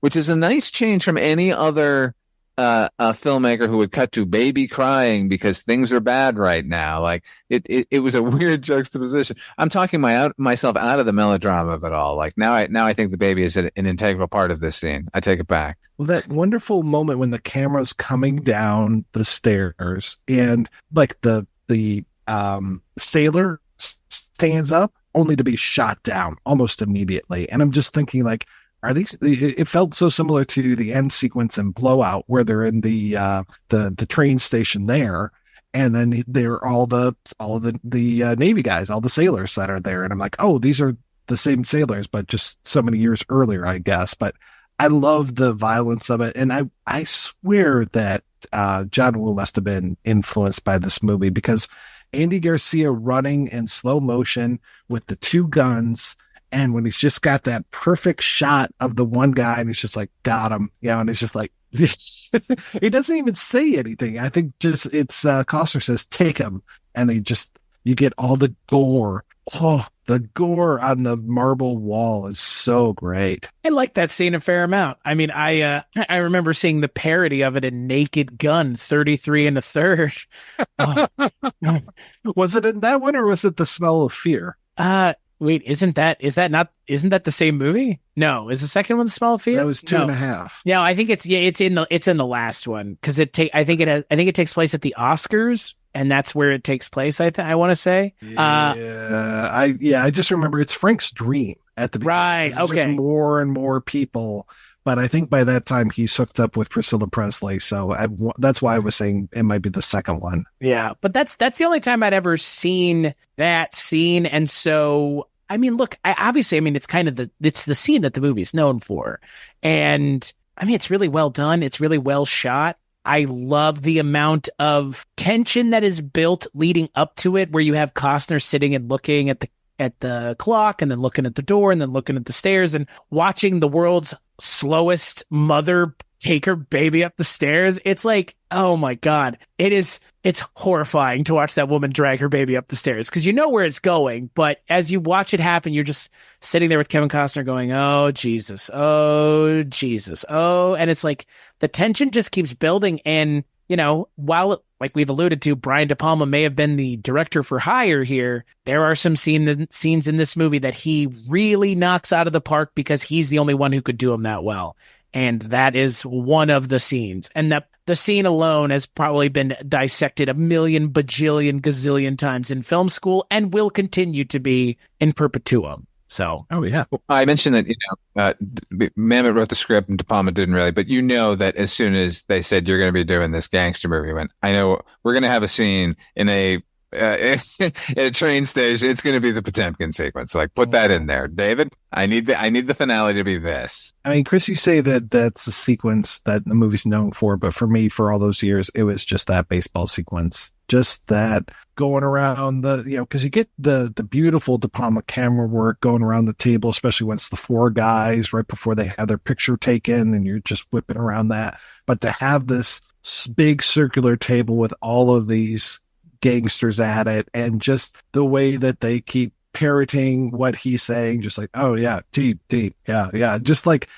which is a nice change from any other a filmmaker who would cut to baby crying because things are bad right now. Like it was a weird juxtaposition. I'm talking myself out of the melodrama of it all. Like now I think the baby is an integral part of this scene. I take it back. Well, that wonderful moment when the camera's coming down the stairs and like the sailor stands up only to be shot down almost immediately. And I'm just thinking, like, it felt so similar to the end sequence in Blowout, where they're in the train station there, and then they're all the Navy guys, all the sailors that are there, and I'm like, oh, these are the same sailors, but just so many years earlier, I guess. But I love the violence of it, and I swear that John Woo must have been influenced by this movie, because Andy Garcia running in slow motion with the two guns. And when he's just got that perfect shot of the one guy, and he's just like, got him, and it's just like, he doesn't even say anything. I think just it's Costner says, take him. And you get all the gore. Oh, the gore on the marble wall is so great. I like that scene a fair amount. I mean, I remember seeing the parody of it in Naked Gun 33 1/3. Oh. Was it in that one, or was it The Smell of Fear? Wait, isn't that the same movie? No, is the second one The Smell of Fear? That was 2.5. No, I think it's in the last one, because I think it takes place at the Oscars, and that's where it takes place. I want to say. I just remember it's Frank's dream at the beginning. Right. Okay. Just more and more people. But I think by that time he's hooked up with Priscilla Presley, so that's why I was saying it might be the second one. Yeah, but that's the only time I'd ever seen that scene, and so I mean, look, it's kind of it's the scene that the movie's known for, and I mean, it's really well done, it's really well shot. I love the amount of tension that is built leading up to it, where you have Costner sitting and looking at the clock, and then looking at the door, and then looking at the stairs, and watching the world's slowest mother take her baby up the stairs. It's like, oh my God, it's horrifying to watch that woman drag her baby up the stairs, because you know where it's going, but as you watch it happen, you're just sitting there with Kevin Costner going, oh Jesus, oh Jesus, oh, and it's like the tension just keeps building. And while, like we've alluded to, Brian De Palma may have been the director for hire here, there are some scenes in this movie that he really knocks out of the park, because he's the only one who could do them that well. And that is one of the scenes. And that the scene alone has probably been dissected a million, bajillion, gazillion times in film school, and will continue to be in perpetuum. So, oh yeah, I mentioned that Mamet wrote the script and De Palma didn't really, but that as soon as they said you're going to be doing this gangster movie, I know we're going to have a scene in a train station. It's going to be the Potemkin sequence. Like, put that in there, David. I need the finale to be this. I mean, Chris, you say that's the sequence that the movie's known for, but for me, for all those years, it was just that baseball sequence. Just that going around because you get the beautiful De Palma camera work going around the table, especially when it's the four guys right before they have their picture taken, and you're just whipping around that. But to have this big circular table with all of these gangsters at it, and just the way that they keep parroting what he's saying, just like, oh yeah, deep, yeah, just like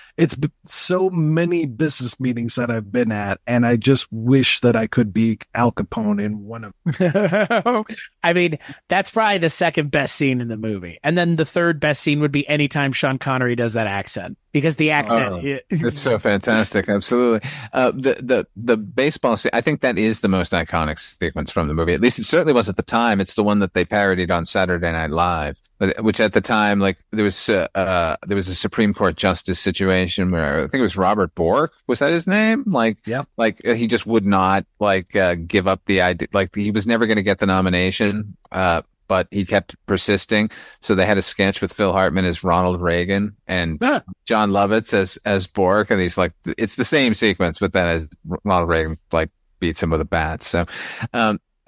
so many business meetings that I've been at, and I just wish that I could be Al Capone in one of them. I mean, that's probably the second best scene in the movie. And then the third best scene would be anytime Sean Connery does that accent, because the accent. It's so fantastic. Absolutely. The baseball scene, I think that is the most iconic sequence from the movie. At least it certainly was at the time. It's the one that they parodied on Saturday Night Live, which at the time, like there was a Supreme Court justice situation where I think it was Robert Bork. Was that his name? Like, yeah. Like he just would not give up the idea. Like he was never going to get the nomination. But he kept persisting. So they had a sketch with Phil Hartman as Ronald Reagan and John Lovitz as Bork. And he's like, it's the same sequence, but then as Ronald Reagan, like, beats him with a bat. So,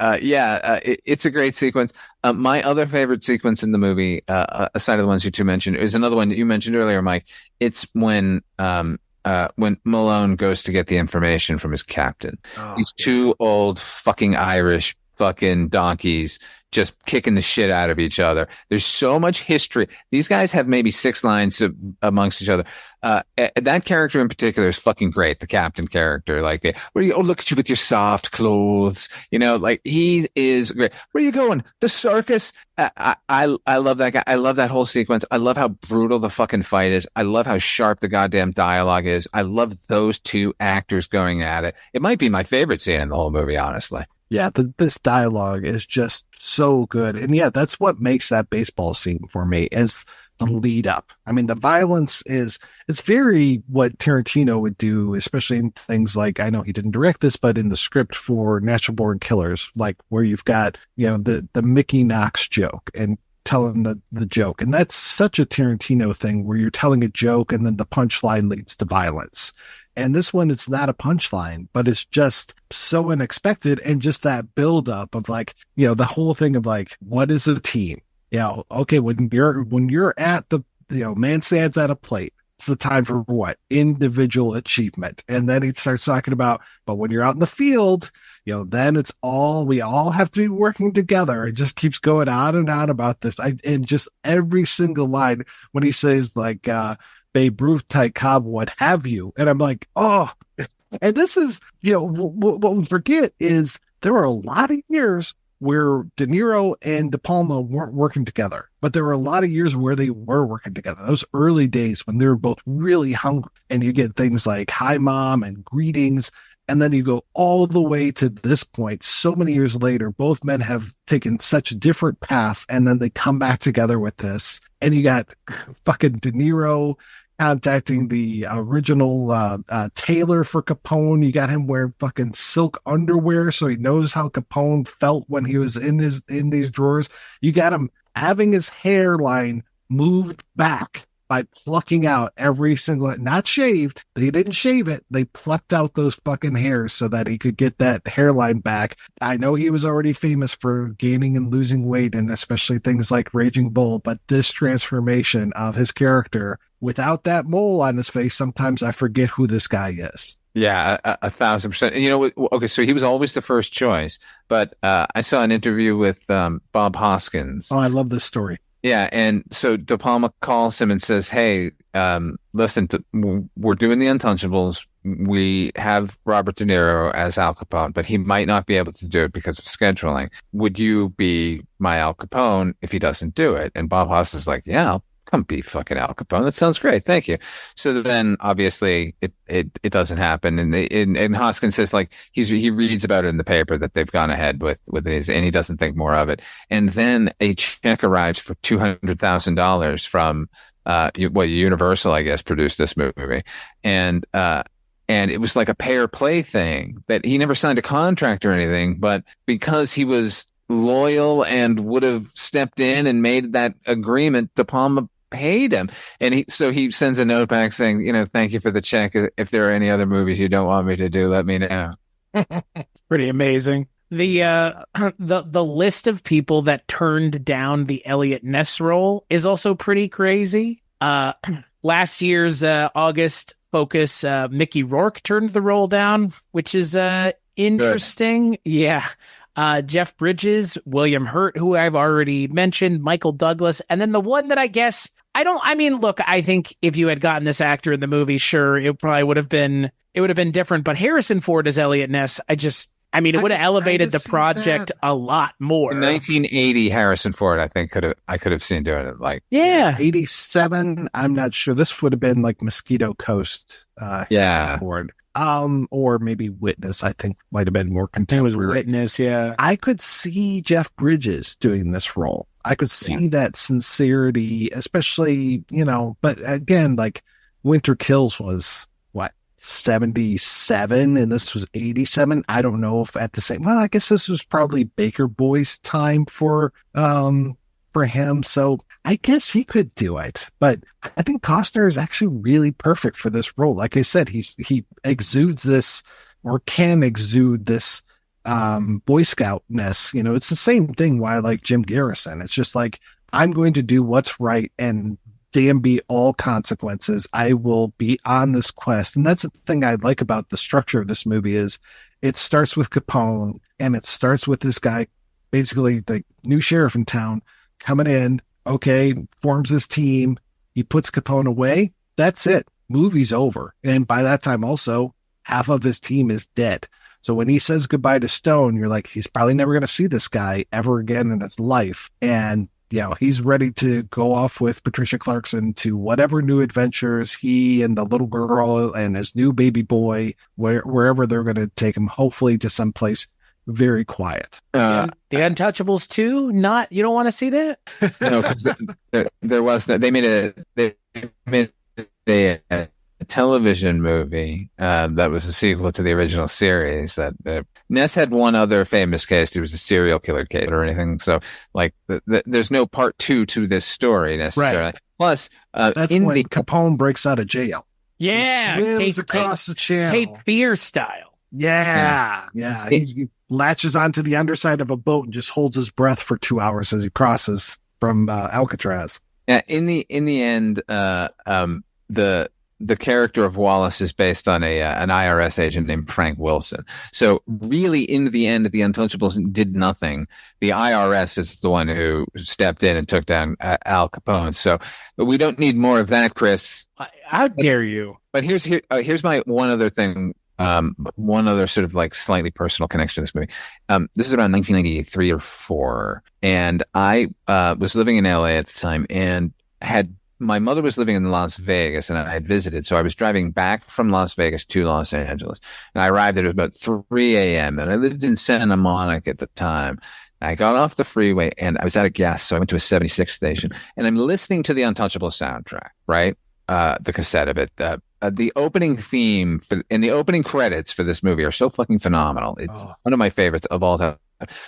it's a great sequence. My other favorite sequence in the movie, aside of the ones you two mentioned, is another one that you mentioned earlier, Mike. It's when Malone goes to get the information from his captain. These two old fucking Irish fucking donkeys just kicking the shit out of each other. There's so much history. These guys have maybe 6 lines amongst each other. That character in particular is fucking great. The captain character, like, look at you with your soft clothes. You know, like, he is great. Where are you going? The circus? I love that guy. I love that whole sequence. I love how brutal the fucking fight is. I love how sharp the goddamn dialogue is. I love those two actors going at it. It might be my favorite scene in the whole movie, honestly. Yeah, this dialogue is just so good. And yeah, that's what makes that baseball scene for me, is the lead up. I mean, the violence it's very what Tarantino would do, especially in things like, I know he didn't direct this, but in the script for Natural Born Killers, like where you've got, the Mickey Knox joke and telling the joke. And that's such a Tarantino thing, where you're telling a joke and then the punchline leads to violence. And this one, it's not a punchline, but it's just so unexpected. And just that buildup of, like, the whole thing of, like, what is a team? Okay, when you're at the, man stands at a plate, it's the time for what? Individual achievement. And then he starts talking about, but when you're out in the field, then we all have to be working together. It just keeps going on and on about this. And just every single line when he says, like, Babe Ruth, Ty Cobb, what have you. And I'm like, oh, and this is, what we forget is there were a lot of years where De Niro and De Palma weren't working together, but there were a lot of years where they were working together. Those early days when they were both really hungry, and you get things like Hi Mom and Greetings. And then you go all the way to this point. So many years later, both men have taken such different paths, and then they come back together with this. And you got fucking De Niro contacting the original tailor for Capone. You got him wearing fucking silk underwear, so he knows how Capone felt when he was in these drawers. You got him having his hairline moved back by plucking out every single, not shaved. They didn't shave it. They plucked out those fucking hairs so that he could get that hairline back. I know he was already famous for gaining and losing weight, and especially things like Raging Bull, but this transformation of his character without that mole on his face, sometimes I forget who this guy is. Yeah, 1,000%. Okay, so he was always the first choice, but I saw an interview with Bob Hoskins. Oh, I love this story. Yeah, and so De Palma calls him and says, hey, listen, we're doing the Untouchables. We have Robert De Niro as Al Capone, but he might not be able to do it because of scheduling. Would you be my Al Capone if he doesn't do it? And Bob Hoskins is like, yeah, I'll come be fucking Al Capone. That sounds great. Thank you. So then obviously it doesn't happen. And Hoskins says, like, he reads about it in the paper that they've gone ahead with it, and he doesn't think more of it. And then a check arrives for $200,000 from, Universal, I guess, produced this movie. And it was like a pay or play thing that he never signed a contract or anything, but because he was loyal and would have stepped in and made that agreement, De Palma paid him. And he sends a note back saying, thank you for the check. If there are any other movies you don't want me to do, let me know. Pretty amazing. The list of people that turned down the Eliot Ness role is also pretty crazy. Last year's August Focus, Mickey Rourke turned the role down, which is interesting. Good. Yeah. Jeff Bridges, William Hurt, who I've already mentioned, Michael Douglas, and then the one that I guess look, I think if you had gotten this actor in the movie, sure, it probably would have been different. But Harrison Ford as Eliot Ness, it would have elevated the project a lot more. In 1980, Harrison Ford, I think I could have seen doing it. Like, yeah, 87. I'm not sure. This would have been like Mosquito Coast. Harrison Ford. Or maybe Witness. I think might have been more contemporary. It was Witness. Yeah, I could see Jeff Bridges doing this role. I could see that sincerity, especially, but again, like Winter Kills was what, 77 and this was 87. I don't know if at the same, well, I guess this was probably Baker Boy's time for him. So I guess he could do it, but I think Costner is actually really perfect for this role. Like I said, he exudes this, or can exude this, Boy Scout-ness. It's the same thing why I like Jim Garrison. It's just like, I'm going to do what's right and damn be all consequences. I will be on this quest. And that's the thing I like about the structure of this movie is it starts with Capone, and it starts with this guy, basically the new sheriff in town, coming in, forms his team. He puts Capone away. That's it. Movie's over. And by that time also, half of his team is dead. So when he says goodbye to Stone, you're like, he's probably never going to see this guy ever again in his life. And, he's ready to go off with Patricia Clarkson to whatever new adventures he and the little girl and his new baby boy, wherever they're going to take him, hopefully to someplace very quiet. The Untouchables 2, you don't want to see that? No, 'cause there was no, they made a television movie that was a sequel to the original series. That Ness had one other famous case. He was a serial killer case or anything. So, like, there's no part 2 to this story necessarily. Right. Plus, that's when Capone breaks out of jail. Yeah, he swims across the channel, Cape Fear style. Yeah. He latches onto the underside of a boat and just holds his breath for 2 hours as he crosses from Alcatraz. Yeah, in the end, the character of Wallace is based on an IRS agent named Frank Wilson. So really, in the end, the Untouchables did nothing. The IRS is the one who stepped in and took down Al Capone. So we don't need more of that, Chris. How dare you? But here's my one other thing. One other sort of like slightly personal connection to this movie. This is around 1993 or 4. And I was living in LA at the time and my mother was living in Las Vegas and I had visited. So I was driving back from Las Vegas to Los Angeles and I arrived there at about 3 a.m. and I lived in Santa Monica at the time. I got off the freeway and I was at a gas. So I went to a 76 station and I'm listening to the Untouchables soundtrack, right? The cassette of it. The opening theme and the opening credits for this movie are so fucking phenomenal. It's one of my favorites of all time.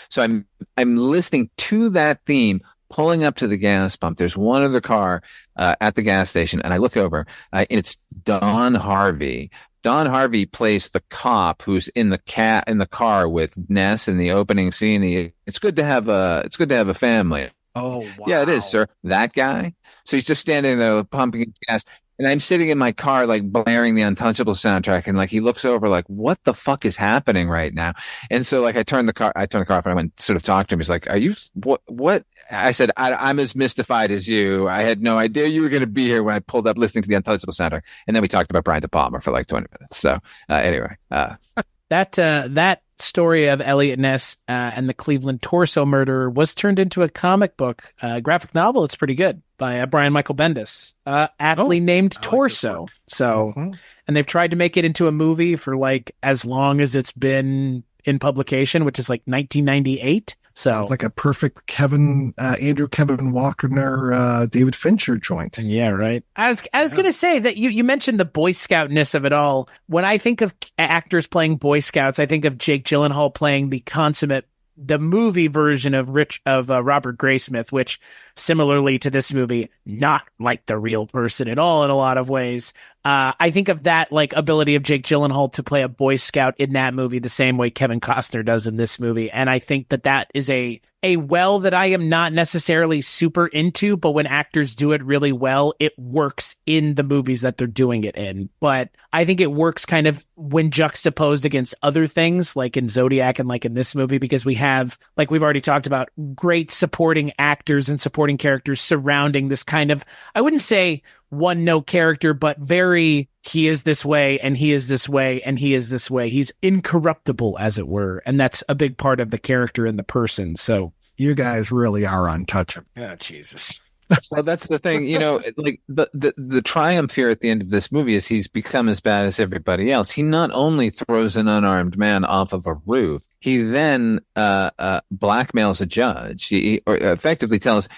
So I'm listening to that theme, pulling up to the gas pump. There's one other car at the gas station, and I look over, and it's Don Harvey. Don Harvey plays the cop who's in the car with Ness in the opening scene. It's good to have a family. Oh, wow. Yeah, it is, sir. That guy. So he's just standing there pumping gas. And I'm sitting in my car, like blaring the Untouchables soundtrack. And like, he looks over like, what the fuck is happening right now? And so like, I turned the car off and I went sort of talk to him. He's like, are you, what? I said, I'm as mystified as you. I had no idea you were going to be here when I pulled up listening to the Untouchables soundtrack. And then we talked about Brian De Palma for like 20 minutes. So anyway, that story of Eliot Ness and the Cleveland Torso murder was turned into a comic book, graphic novel. It's pretty good by Brian Michael Bendis, aptly named Torso. So, and they've tried to make it into a movie for like as long as it's been in publication, which is like 1998. So sounds like a perfect Kevin Walker, David Fincher joint. Yeah, right. I was going to say that you mentioned the Boy Scoutness of it all. When I think of actors playing Boy Scouts, I think of Jake Gyllenhaal playing the movie version of Robert Graysmith, which similarly to this movie, not like the real person at all in a lot of ways. I think of that like ability of Jake Gyllenhaal to play a Boy Scout in that movie the same way Kevin Costner does in this movie. And I think that is a a well that I am not necessarily super into, but when actors do it really well, it works in the movies that they're doing it in. But I think it works kind of when juxtaposed against other things, like in Zodiac and like in this movie, because we have, like we've already talked about, great supporting actors and supporting characters surrounding this kind of, I wouldn't say one note character, but very, he is this way and he is this way and he is this way. He's incorruptible, as it were. And that's a big part of the character and the person. So you guys really are untouchable. oh, Jesus. Well, that's the thing, like the triumph here at the end of this movie is he's become as bad as everybody else. He not only throws an unarmed man off of a roof, he then blackmails a judge. Or effectively tells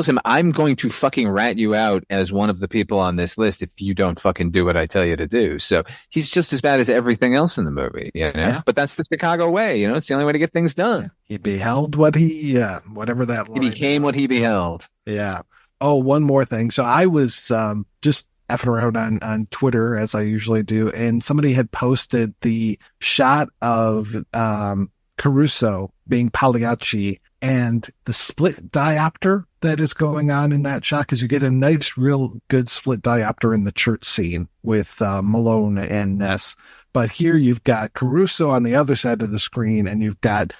him, "I'm going to fucking rat you out as one of the people on this list if you don't fucking do what I tell you to do." So he's just as bad as everything else in the movie, Yeah. But that's the Chicago way, It's the only way to get things done. He beheld what he, whatever that line He became is. what he beheld. Yeah. Oh, one more thing. So I was just effing around on Twitter, as I usually do, and somebody had posted the shot of Caruso being Pagliacci and the split diopter that is going on in that shot, because you get a nice, real good split diopter in the church scene with Malone and Ness. But here you've got Caruso on the other side of the screen, and you've got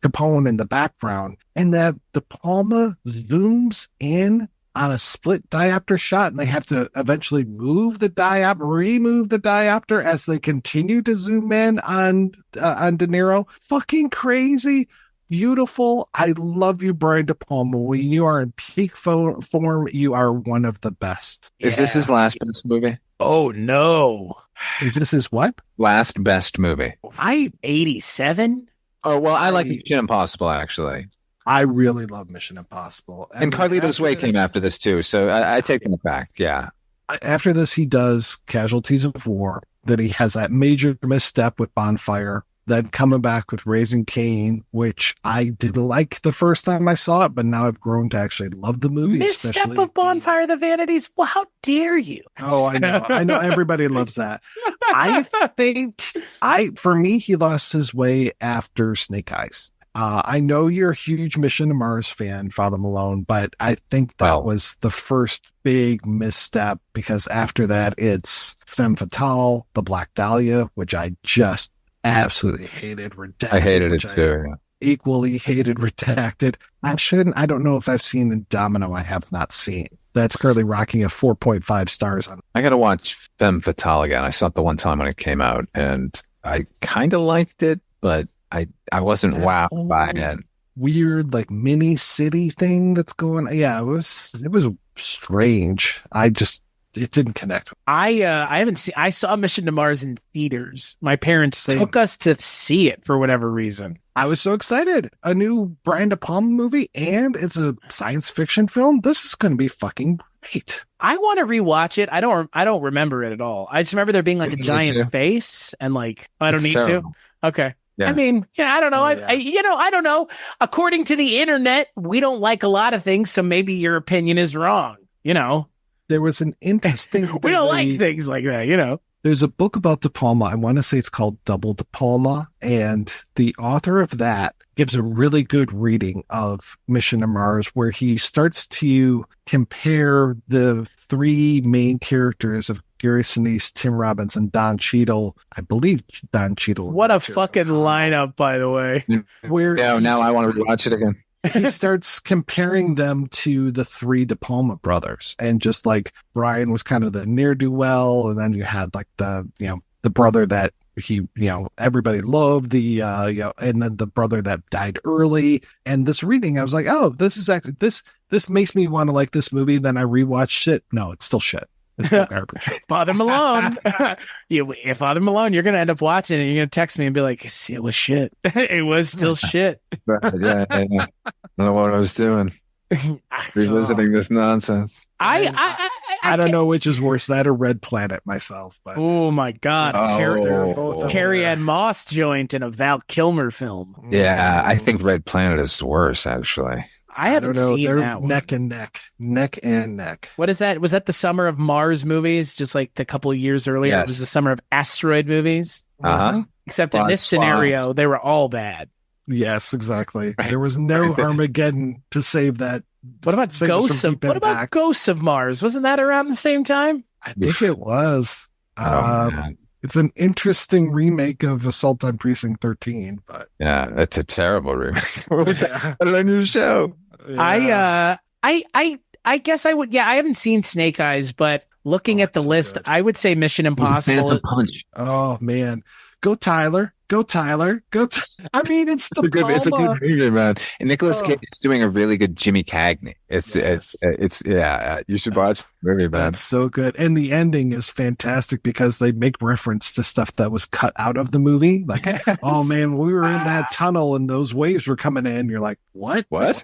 Capone in the background, and that the Palma zooms in on a split diopter shot, and they have to eventually remove the diopter as they continue to zoom in on De Niro. Fucking crazy. Beautiful. I love you, Brian De Palma. When you are in peak form, you are one of the best. Is this his last best movie? Oh, no. Is this his what? Last best movie. 87? Oh, well, I like Mission Impossible, actually. I really love Mission Impossible. And Carlito's Way came after this, too, so I take them back, yeah. After this, he does Casualties of War. Then he has that major misstep with Bonfire. Then coming back with Raising Cain, which I didn't like the first time I saw it, but now I've grown to actually love the movie. Misstep of Bonfire of the Vanities? Well, how dare you? Oh, I know. Everybody loves that. I think, for me, he lost his way after Snake Eyes. I know you're a huge Mission to Mars fan, Father Malone, but I think that was the first big misstep, because after that, it's Femme Fatale, The Black Dahlia, which I just absolutely hated. Redacted. I hated it too. Equally hated Redacted. I don't know if I've seen Domino. I have not seen. That's currently rocking a 4.5 stars on. I got to watch Femme Fatale again. I saw it the one time when it came out, and I kind of liked it, but I wasn't wowed by it. Weird, like mini city thing that's going. Yeah, it was strange. It didn't connect. I haven't seen. I saw Mission to Mars in theaters. My parents took us to see it for whatever reason. I was so excited. A new Brian De Palma movie, and it's a science fiction film. This is going to be fucking great. I want to rewatch it. I don't remember it at all. I just remember there being like a giant face, and like I don't need to. Okay. Yeah. I mean, I don't know. I don't know. According to the internet, we don't like a lot of things, so maybe your opinion is wrong. There was an interesting... we don't like things like that, There's a book about De Palma. I want to say it's called Double De Palma. And the author of that gives a really good reading of Mission to Mars, where he starts to compare the three main characters of Gary Sinise, Tim Robbins, and Don Cheadle. I believe Don Cheadle. What a fucking lineup, by the way. Now I want to rewatch it again. He starts comparing them to the three De Palma brothers, and just like Brian was kind of the ne'er-do-well, and then you had like the brother that he everybody loved, and then the brother that died early. And this reading, I was like, oh, this is actually this makes me want to like this movie. Then I rewatched it. No, it's still shit. It's still garbage. Father Malone. Father Malone, you're going to end up watching it and you're going to text me and be like, it was shit. It was still shit. Yeah. I don't know what I was doing. Revisiting this nonsense. I don't know which is worse, that or Red Planet myself. But oh my God. Carrie Ann Moss joint in a Val Kilmer film. Yeah, I think Red Planet is worse, actually. I haven't seen They're that one. neck and neck. What is that? Was that the summer of Mars movies? Just like the couple of years earlier, It was the summer of asteroid movies. Uh-huh. Except in this scenario, they were all bad. Yes, exactly. Right. There was no Armageddon to save that. What about save us Ghosts from of Deep What about Impact. Ghosts of Mars? Wasn't that around the same time? I think it was. Oh, man. It's an interesting remake of Assault on Precinct 13, but Yeah, that's a terrible remake. What's that on a new show? yeah. I guess I would. Yeah, I haven't seen Snake Eyes, but looking at the it's so list, good. I would say Mission Impossible. Phantom Punch. Oh man, go Tyler, go Tyler, go! I mean, it's the It's a Palma. good movie, man. And Nicolas Oh. Cage is doing a really good Jimmy Cagney. You should watch the movie, man. That's so good, and the ending is fantastic because they make reference to stuff that was cut out of the movie. Like, oh man, we were in that tunnel and those waves were coming in. You're like, what? What?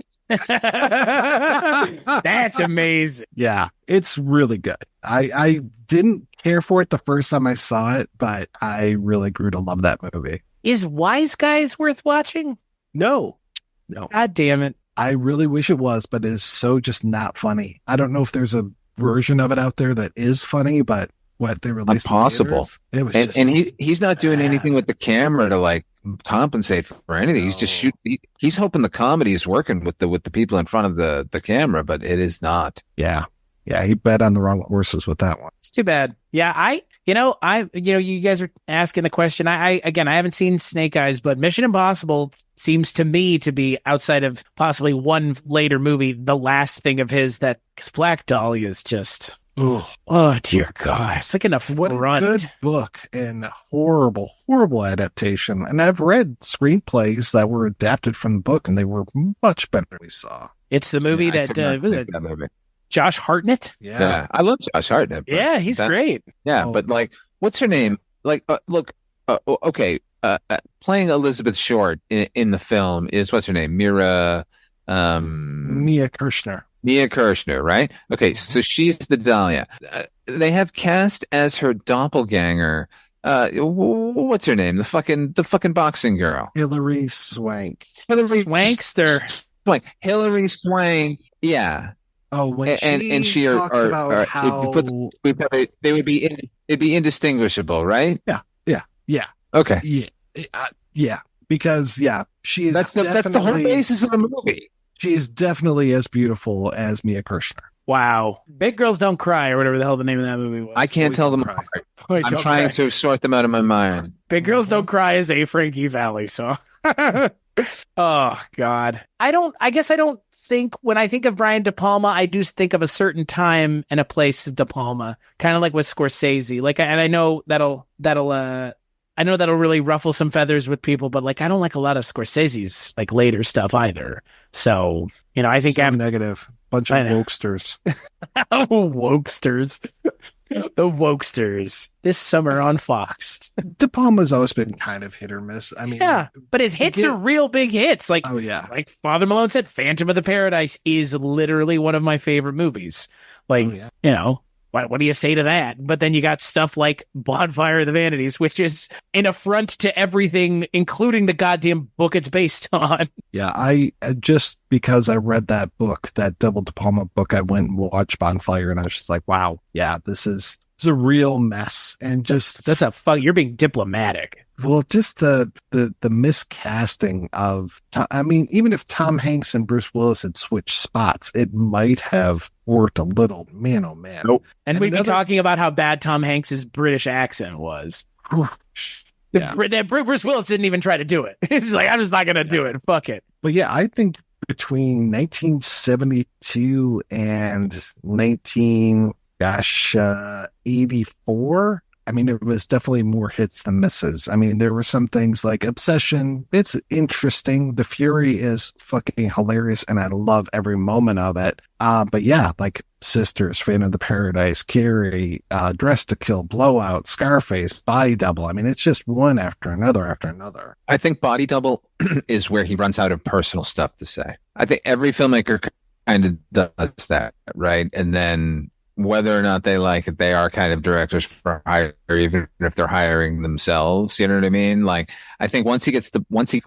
That's amazing. Yeah, it's really good. I didn't care for it the first time I saw it, but I really grew to love that movie. Is Wise Guys worth watching? No, God damn it. I really wish it was, but it is so just not funny. I don't know if there's a version of it out there that is funny, but what they released in Impossible. theaters, it was And just, and he's not doing bad. anything with the camera to like compensate for anything. He's just No. shooting. He's hoping the comedy is working with the people in front of the camera, but it is not. yeah, he bet on the wrong horses with that one. It's too bad. Yeah, you guys are asking the question. I haven't seen Snake Eyes, but Mission Impossible seems to me to be, outside of possibly one later movie, the last thing of his that, because Black Dahlia is just, Ugh. oh dear God, it's like an What a affront. good book and horrible adaptation. And I've read screenplays that were adapted from the book, and they were much better than we saw. It's the movie I that, could not was think it that movie. Josh Hartnett? Yeah, I love Josh Hartnett. but Yeah, he's that- great. Yeah, Oh. but like, what's her name? Like, okay, playing Elizabeth Short in the film is what's her name? Mia Kirshner. Kirshner, right? Okay, so she's the Dahlia. They have cast as her doppelganger. What's her name? The fucking boxing girl. Hilary Swank. Hilary Swank. Yeah. Oh, when and she talks about if how... you put they would be it'd be indistinguishable, right? Yeah. Okay. Yeah, because she is That's the whole definitely- basis of the movie. She is definitely as beautiful as Mia Kirshner. Wow. Big Girls Don't Cry, or whatever the hell the name of that movie was. I can't Boys tell Don't them Cry. apart. Boys I'm Don't trying Cry. to sort them out of my mind. Big Girls Don't Cry is a Frankie Valli song. Oh God. I guess I don't think, when I think of Brian De Palma, I do think of a certain time and a place of De Palma, kind of like with Scorsese. Like, and I know that'll really ruffle some feathers with people, but like, I don't like a lot of Scorsese's like later stuff either. So, I think So I'm negative. Bunch I of know. wokesters. wokesters. The wokesters this summer on Fox. De Palma's always been kind of hit or miss. I mean, Yeah, but his hits get- are real big hits. Like, oh yeah, like Father Malone said, Phantom of the Paradise is literally one of my favorite movies. Like, oh, yeah. What do you say to that? But then you got stuff like Bonfire of the Vanities, which is an affront to everything, including the goddamn book it's based on. Yeah, I just because I read that book, that Double De Palma book, I went and watched Bonfire, and I was just like, wow, yeah, this is a real mess, and just That's a fuck. You're being diplomatic. well, just the miscasting of. I mean, even if Tom Hanks and Bruce Willis had switched spots, it might have worked a little. Man, oh man. Nope. And And we'd be another- talking about how bad Tom Hanks's British accent was. Yeah. Bruce Willis didn't even try to do it. He's like, I'm just not going to do it. Fuck it. But yeah, I think between 1972 and 84, I mean, it was definitely more hits than misses. I mean, there were some things like Obsession. It's interesting. The Fury is fucking hilarious, and I love every moment of it. But yeah, like Sisters, Phantom of the Paradise, Carrie, Dress to Kill, Blowout, Scarface, Body Double. I mean, it's just one after another after another. I think Body Double is where he runs out of personal stuff to say. I think every filmmaker kind of does that, right? And then whether or not they like it, they are kind of directors for hire, even if they're hiring themselves. You know what I mean? Like, I think once he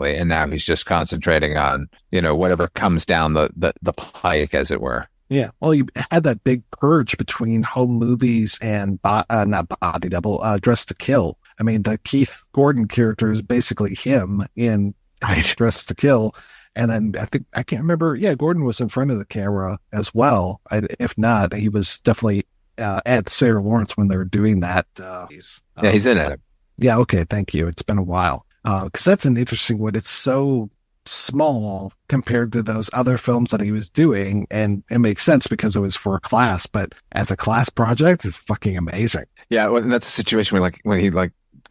and now he's just concentrating on, whatever comes down the pike, as it were. Yeah, well, you had that big purge between home movies and not Body Double, Dress to Kill. I mean, the Keith Gordon character is basically him in Right. Dressed to Kill. And then I can't remember. Yeah, Gordon was in front of the camera as well. If not, he was definitely at Sarah Lawrence when they were doing that. He's in it. Yeah, okay, thank you. It's been a while. Because that's an interesting one. It's so small compared to those other films that he was doing, and it makes sense because it was for a class. But as a class project, it's fucking amazing. Yeah, well, and that's a situation where when he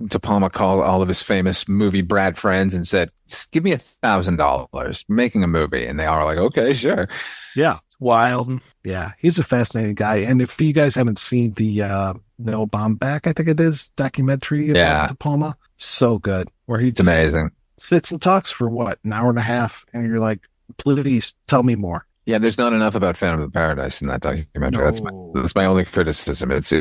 De Palma called all of his famous movie Brad friends and said, "Give me $1,000 making a movie," and they all were like, "Okay, sure." Yeah, It's wild. yeah, he's a fascinating guy. And if you guys haven't seen the No Bomb Back, I think it is, documentary about De Palma, so good. Where he It's amazing. sits and talks for an hour and a half, and you're like, please tell me more. Yeah, there's not enough about Phantom of the Paradise in that documentary. No. That's my only criticism. It's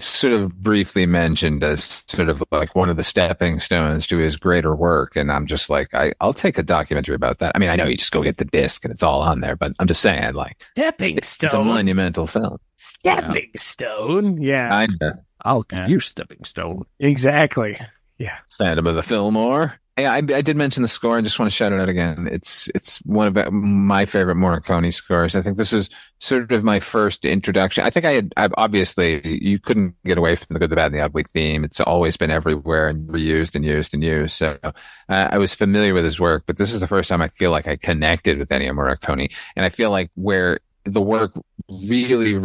sort of briefly mentioned as sort of like one of the stepping stones to his greater work, and I'm just like, I'll take a documentary about that. I mean, I know you just go get the disc and it's all on there, but I'm just saying, like, Stepping Stone. it's a monumental film. Stepping Stone. Yeah. Kinda. I'll give you Stepping Stone. Exactly. Yeah. Phantom of the Fillmore. Yeah, I did mention the score. I just want to shout it out again. It's one of my favorite Morricone scores. I think this is sort of my first introduction. I think I've obviously, you couldn't get away from the good, the bad, and the ugly theme. It's always been everywhere and reused and used and used. So I was familiar with his work, but this is the first time I feel like I connected with Ennio Morricone. And I feel like where the work really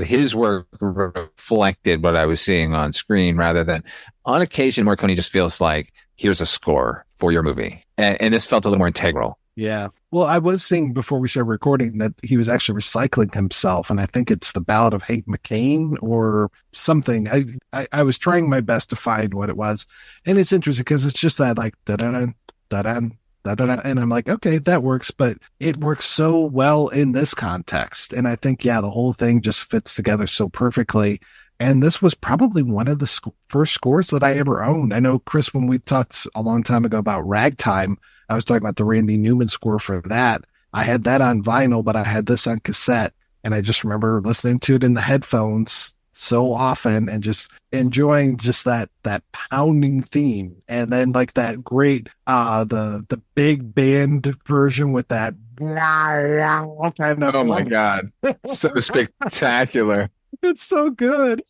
his work reflected what I was seeing on screen, rather than on occasion, Morricone just feels like, here's a score for your movie. And this felt a little more integral. Yeah. Well, I was saying before we started recording that he was actually recycling himself, and I think it's the Ballad of Hank McCain or something. I was trying my best to find what it was, and it's interesting because it's just that like da-da-da, da-da, da-da-da, and I'm like, okay, that works, but it works so well in this context, and I think the whole thing just fits together so perfectly. And this was probably one of the first scores that I ever owned. I know, Chris, when we talked a long time ago about Ragtime, I was talking about the Randy Newman score for that. I had that on vinyl, but I had this on cassette. And I just remember listening to it in the headphones so often and just enjoying just that pounding theme. And then like that great, the big band version with that kind of. Oh my God. So spectacular. It's so good.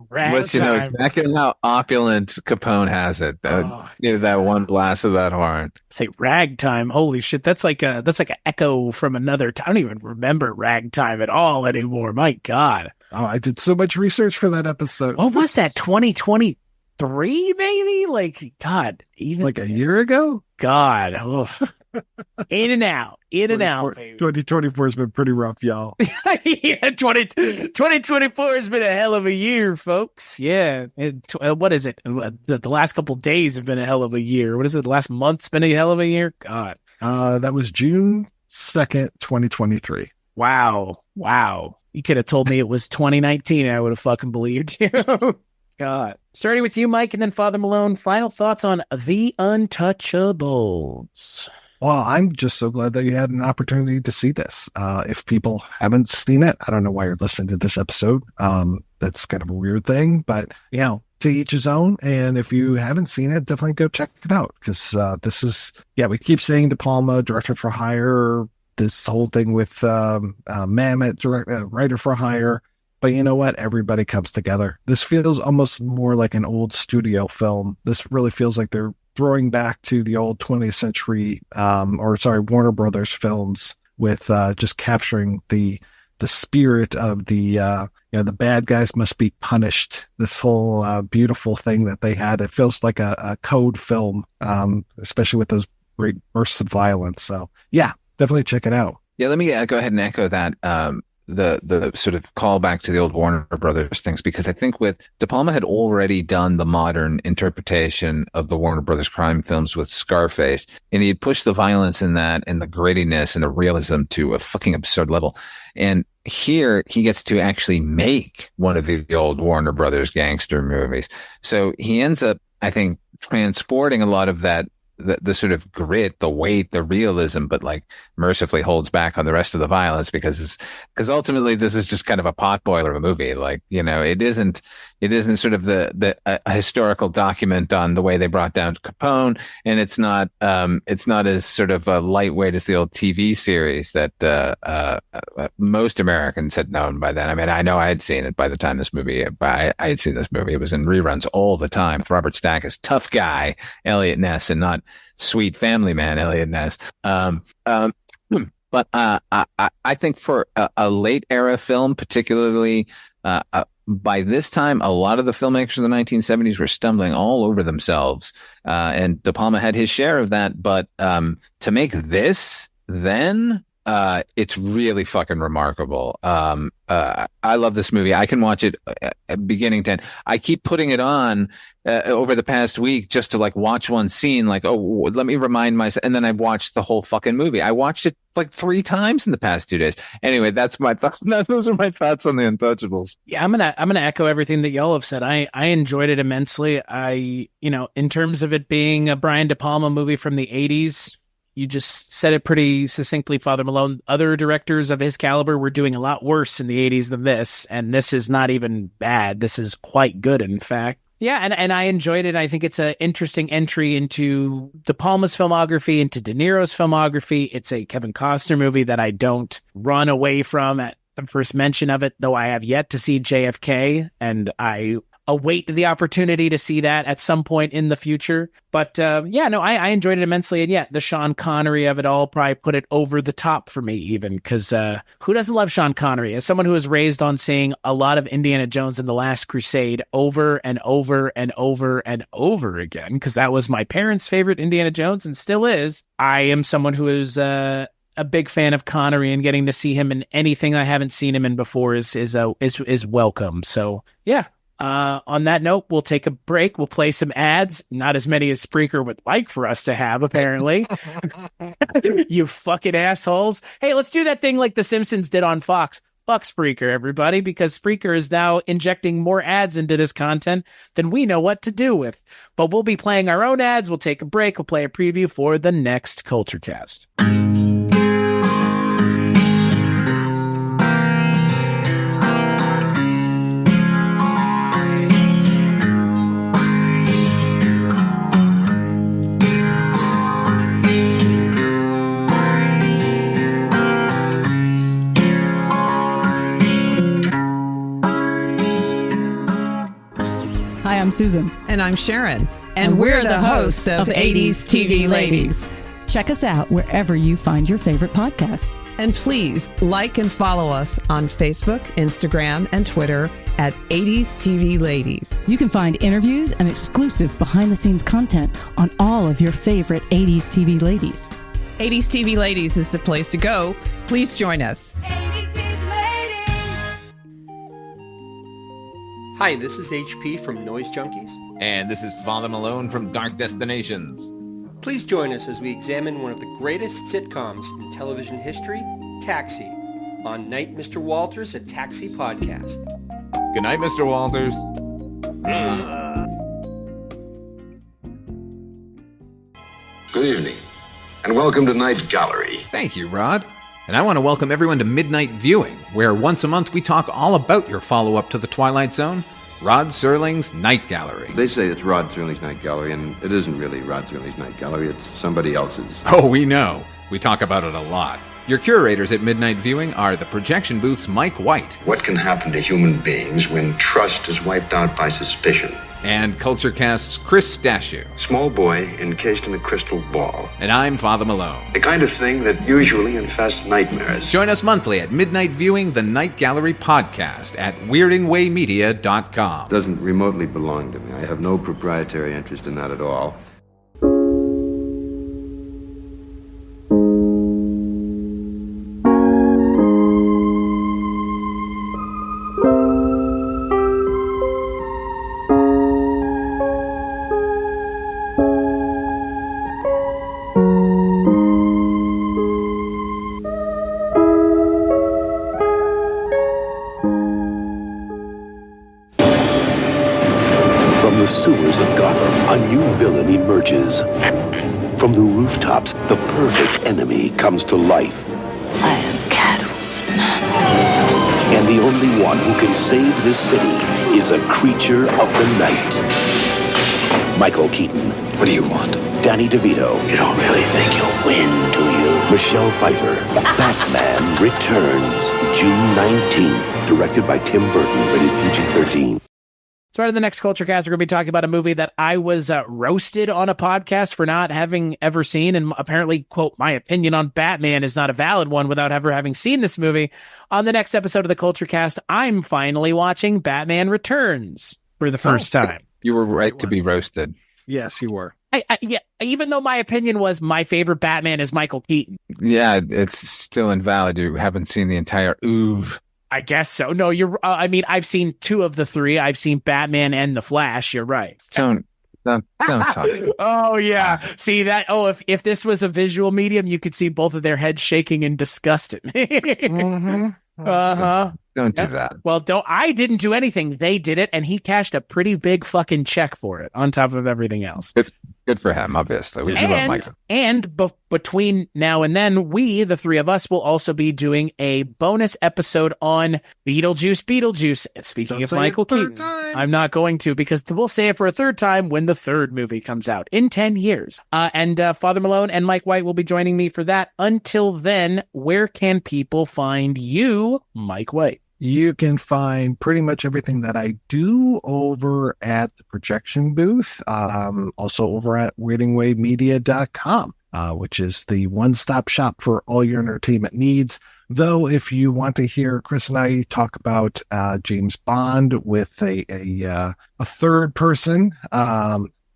Let's exactly how opulent Capone has it. That one blast of that horn. Say Ragtime. Holy shit. That's like an echo from another time. I don't even remember Ragtime at all anymore. My God. Oh, I did so much research for that episode. What was that? 2023 maybe? Like, God, even like a year ago? God. In and out, baby. 2024 has been pretty rough, y'all. Yeah, 2024 has been a hell of a year, folks. Yeah. What is it? The last couple of days have been a hell of a year. What is it? The last month's been a hell of a year? God. That was June 2nd, 2023. Wow. You could have told me it was 2019. I would have fucking believed you. God. Starting with you, Mike, and then Father Malone. Final thoughts on The Untouchables. Well, I'm just so glad that you had an opportunity to see this. If people haven't seen it, I don't know why you're listening to this episode. That's kind of a weird thing, but to each his own. And if you haven't seen it, definitely go check it out. Because this is, we keep saying De Palma, director for hire, this whole thing with Mamet, writer for hire. But you know what? Everybody comes together. This feels almost more like an old studio film. This really feels like they're throwing back to the old 20th century, Warner Brothers films with just capturing the spirit of the bad guys must be punished. This whole beautiful thing that they had. It feels like a code film, especially with those great bursts of violence. So yeah, definitely check it out. Yeah, let me go ahead and echo that. The sort of callback to the old Warner Brothers things, because I think with De Palma had already done the modern interpretation of the Warner Brothers crime films with Scarface, and he had pushed the violence in that and the grittiness and the realism to a fucking absurd level. And here he gets to actually make one of the old Warner Brothers gangster movies. So he ends up, I think, transporting a lot of that, the sort of grit, the weight, the realism, but like mercifully holds back on the rest of the violence because ultimately this is just kind of a potboiler of a movie. Like, it isn't, sort of a historical document on the way they brought down Capone, and it's not as sort of a lightweight as the old TV series that most Americans had known by then. I mean, I know I had seen it by the time I had seen this movie. It was in reruns all the time with Robert Stack as tough guy Eliot Ness and not sweet family man Eliot Ness. But I think for a late era film, particularly by this time, a lot of the filmmakers of the 1970s were stumbling all over themselves, and De Palma had his share of that. But to make this then, it's really fucking remarkable. I love this movie. I can watch it beginning to end. I keep putting it on over the past week just to like watch one scene, like, oh, let me remind myself. And then I watched the whole fucking movie. I watched it like 3 times in the past 2 days. Anyway, that's my thoughts. Those are my thoughts on the Untouchables. Yeah, I'm gonna echo everything that y'all have said. I enjoyed it immensely. In terms of it being a Brian De Palma movie from the 80s, you just said it pretty succinctly, Father Malone. Other directors of his caliber were doing a lot worse in the 80s than this, and this is not even bad. This is quite good, in fact. Yeah, and I enjoyed it. I think it's an interesting entry into De Palma's filmography, into De Niro's filmography. It's a Kevin Costner movie that I don't run away from at the first mention of it, though I have yet to see JFK, and I await the opportunity to see that at some point in the future. But I enjoyed it immensely. And yeah, the Sean Connery of it all probably put it over the top for me even, because who doesn't love Sean Connery? As someone who was raised on seeing a lot of Indiana Jones and the Last Crusade over and over and over and over again, because that was my parents' favorite Indiana Jones and still is, I am someone who is a big fan of Connery, and getting to see him in anything I haven't seen him in before is welcome. So yeah. On that note, we'll take a break. We'll play some ads. Not as many as Spreaker would like for us to have, apparently. You fucking assholes. Hey, let's do that thing like The Simpsons did on Fox. Fuck Spreaker, everybody, because Spreaker is now injecting more ads into this content than we know what to do with. But we'll be playing our own ads. We'll take a break. We'll play a preview for the next Kulturecast. Hi, I'm Susan. And I'm Sharon. And we're the hosts of 80s TV Ladies. Check us out wherever you find your favorite podcasts. And please like and follow us on Facebook, Instagram, and Twitter at 80s TV Ladies. You can find interviews and exclusive behind-the-scenes content on all of your favorite 80s TV Ladies. 80s TV Ladies is the place to go. Please join us. 80s TV Ladies. Hi, this is HP from Noise Junkies. And this is Father Malone from Dark Destinations. Please join us as we examine one of the greatest sitcoms in television history, Taxi, on Night Mr. Walters, a Taxi podcast. Good night, Mr. Walters. Good evening, and welcome to Night Gallery. Thank you, Rod. And I want to welcome everyone to Midnight Viewing, where once a month we talk all about your follow-up to The Twilight Zone, Rod Serling's Night Gallery. They say it's Rod Serling's Night Gallery, and it isn't really Rod Serling's Night Gallery. It's somebody else's. Oh, we know. We talk about it a lot. Your curators at Midnight Viewing are the projection booth's Mike White. What can happen to human beings when trust is wiped out by suspicion? And Kulturecast's Chris Stachiw. Small boy encased in a crystal ball. And I'm Father Malone. The kind of thing that usually infests nightmares. Join us monthly at Midnight Viewing, the Night Gallery podcast at weirdingwaymedia.com. Doesn't remotely belong to me. I have no proprietary interest in that at all. the sewers of Gotham, a new villain emerges. From the rooftops, the perfect enemy comes to life. I am Catwoman. And the only one who can save this city is a creature of the night. Michael Keaton. What do you want? Danny DeVito. You don't really think you'll win, do you? Michelle Pfeiffer. Batman Returns, June 19th. Directed by Tim Burton, rated PG-13. So right in the next Culture Cast, we're going to be talking about a movie that I was roasted on a podcast for not having ever seen. And apparently, quote, my opinion on Batman is not a valid one without ever having seen this movie. On the next episode of the Culture Cast, I'm finally watching Batman Returns for the first time. You were right to be roasted. Yes, you were. Yeah, even though my opinion was my favorite Batman is Michael Keaton. Yeah, it's still invalid. You haven't seen the entire oeuvre. I guess so. No, you're. I mean, I've seen 2 of the 3. I've seen Batman and The Flash. You're right. Don't talk. Oh yeah. See that? Oh, if this was a visual medium, you could see both of their heads shaking in disgust at me. Mm-hmm. Don't do that. Well, I didn't do anything. They did it, and he cashed a pretty big fucking check for it on top of everything else. Good for him, obviously. We love Michael. And between now and then, we, the 3 of us, will also be doing a bonus episode on Beetlejuice. Speaking of Michael Keaton, I'm not going to, because we'll say it for a 3rd time when the 3rd movie comes out in 10 years. And Father Malone and Mike White will be joining me for that. Until then, where can people find you, Mike White? You can find pretty much everything that I do over at the projection booth, also over at weirdingwaymedia.com, which is the one-stop shop for all your entertainment needs. Though, if you want to hear Chris and I talk about James Bond with a third person,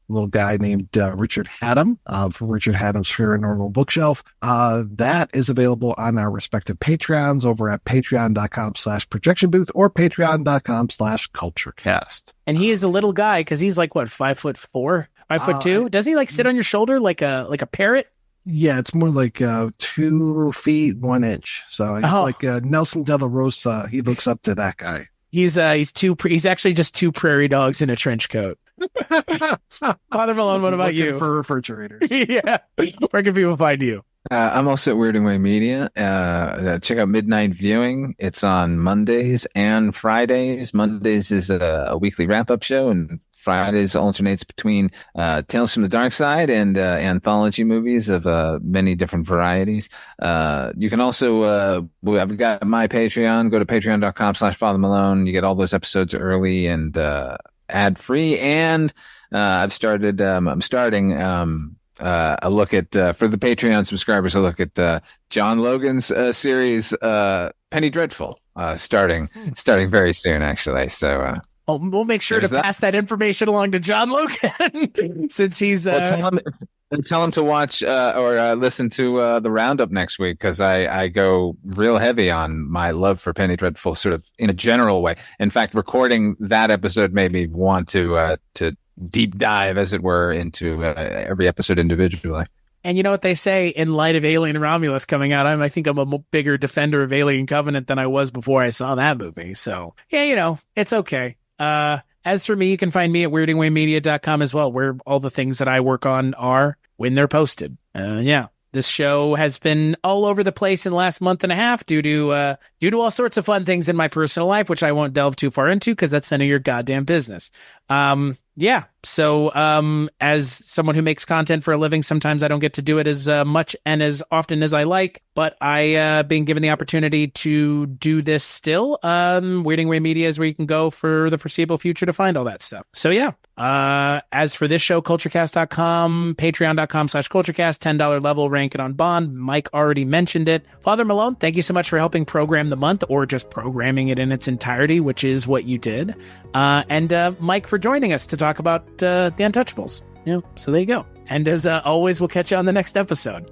little guy named Richard Haddam for Richard Haddam's Paranormal Bookshelf. That is available on our respective Patreons over at patreon.com/projection booth or patreon.com/culturecast. And he is a little guy because he's like, what, 5'4", 5'2"? Doesn't he like sit on your shoulder like a parrot? Yeah, it's more like 2 feet 1 inch. So it's like Nelson De La Rosa. He looks up to that guy. He's actually just 2 prairie dogs in a trench coat. Father Malone, what about you? For refrigerators. Yeah. Where can people find you? I'm also at Weirding Way Media. Check out Midnight Viewing. It's on Mondays and Fridays. Mondays is a weekly wrap-up show, and Fridays alternates between Tales from the Dark Side and anthology movies of many different varieties. You can also, I've got my Patreon. Go to patreon.com/Father Malone. You get all those episodes early and ad-free. And I'm starting a look at, for the Patreon subscribers, a look at John Logan's series, Penny Dreadful, starting very soon, actually. So we'll make sure to pass that information along to John Logan since he's tell him to watch or listen to the roundup next week, because I go real heavy on my love for Penny Dreadful, sort of in a general way. In fact, recording that episode made me want to deep dive, as it were, into every episode individually. And you know what they say, in light of Alien Romulus coming out, I think I'm a bigger defender of Alien Covenant than I was before I saw that movie. So yeah, it's okay. As for me, you can find me at weirdingwaymedia.com as well, where all the things that I work on are when they're posted. This show has been all over the place in the last month and a half due to all sorts of fun things in my personal life, which I won't delve too far into because that's none of your goddamn business. So as someone who makes content for a living, sometimes I don't get to do it as much and as often as I like, but I being given the opportunity to do this still. Weirding Way Media is where you can go for the foreseeable future to find all that stuff. So yeah. As for this show, culturecast.com, patreon.com/culturecast, $10 level, rank it on Bond. Mike already mentioned it. Father Malone, thank you so much for helping program the month, or just programming it in its entirety, which is what you did. And Mike for joining us to talk about the Untouchables. So there you go. And as always, we'll catch you on the next episode.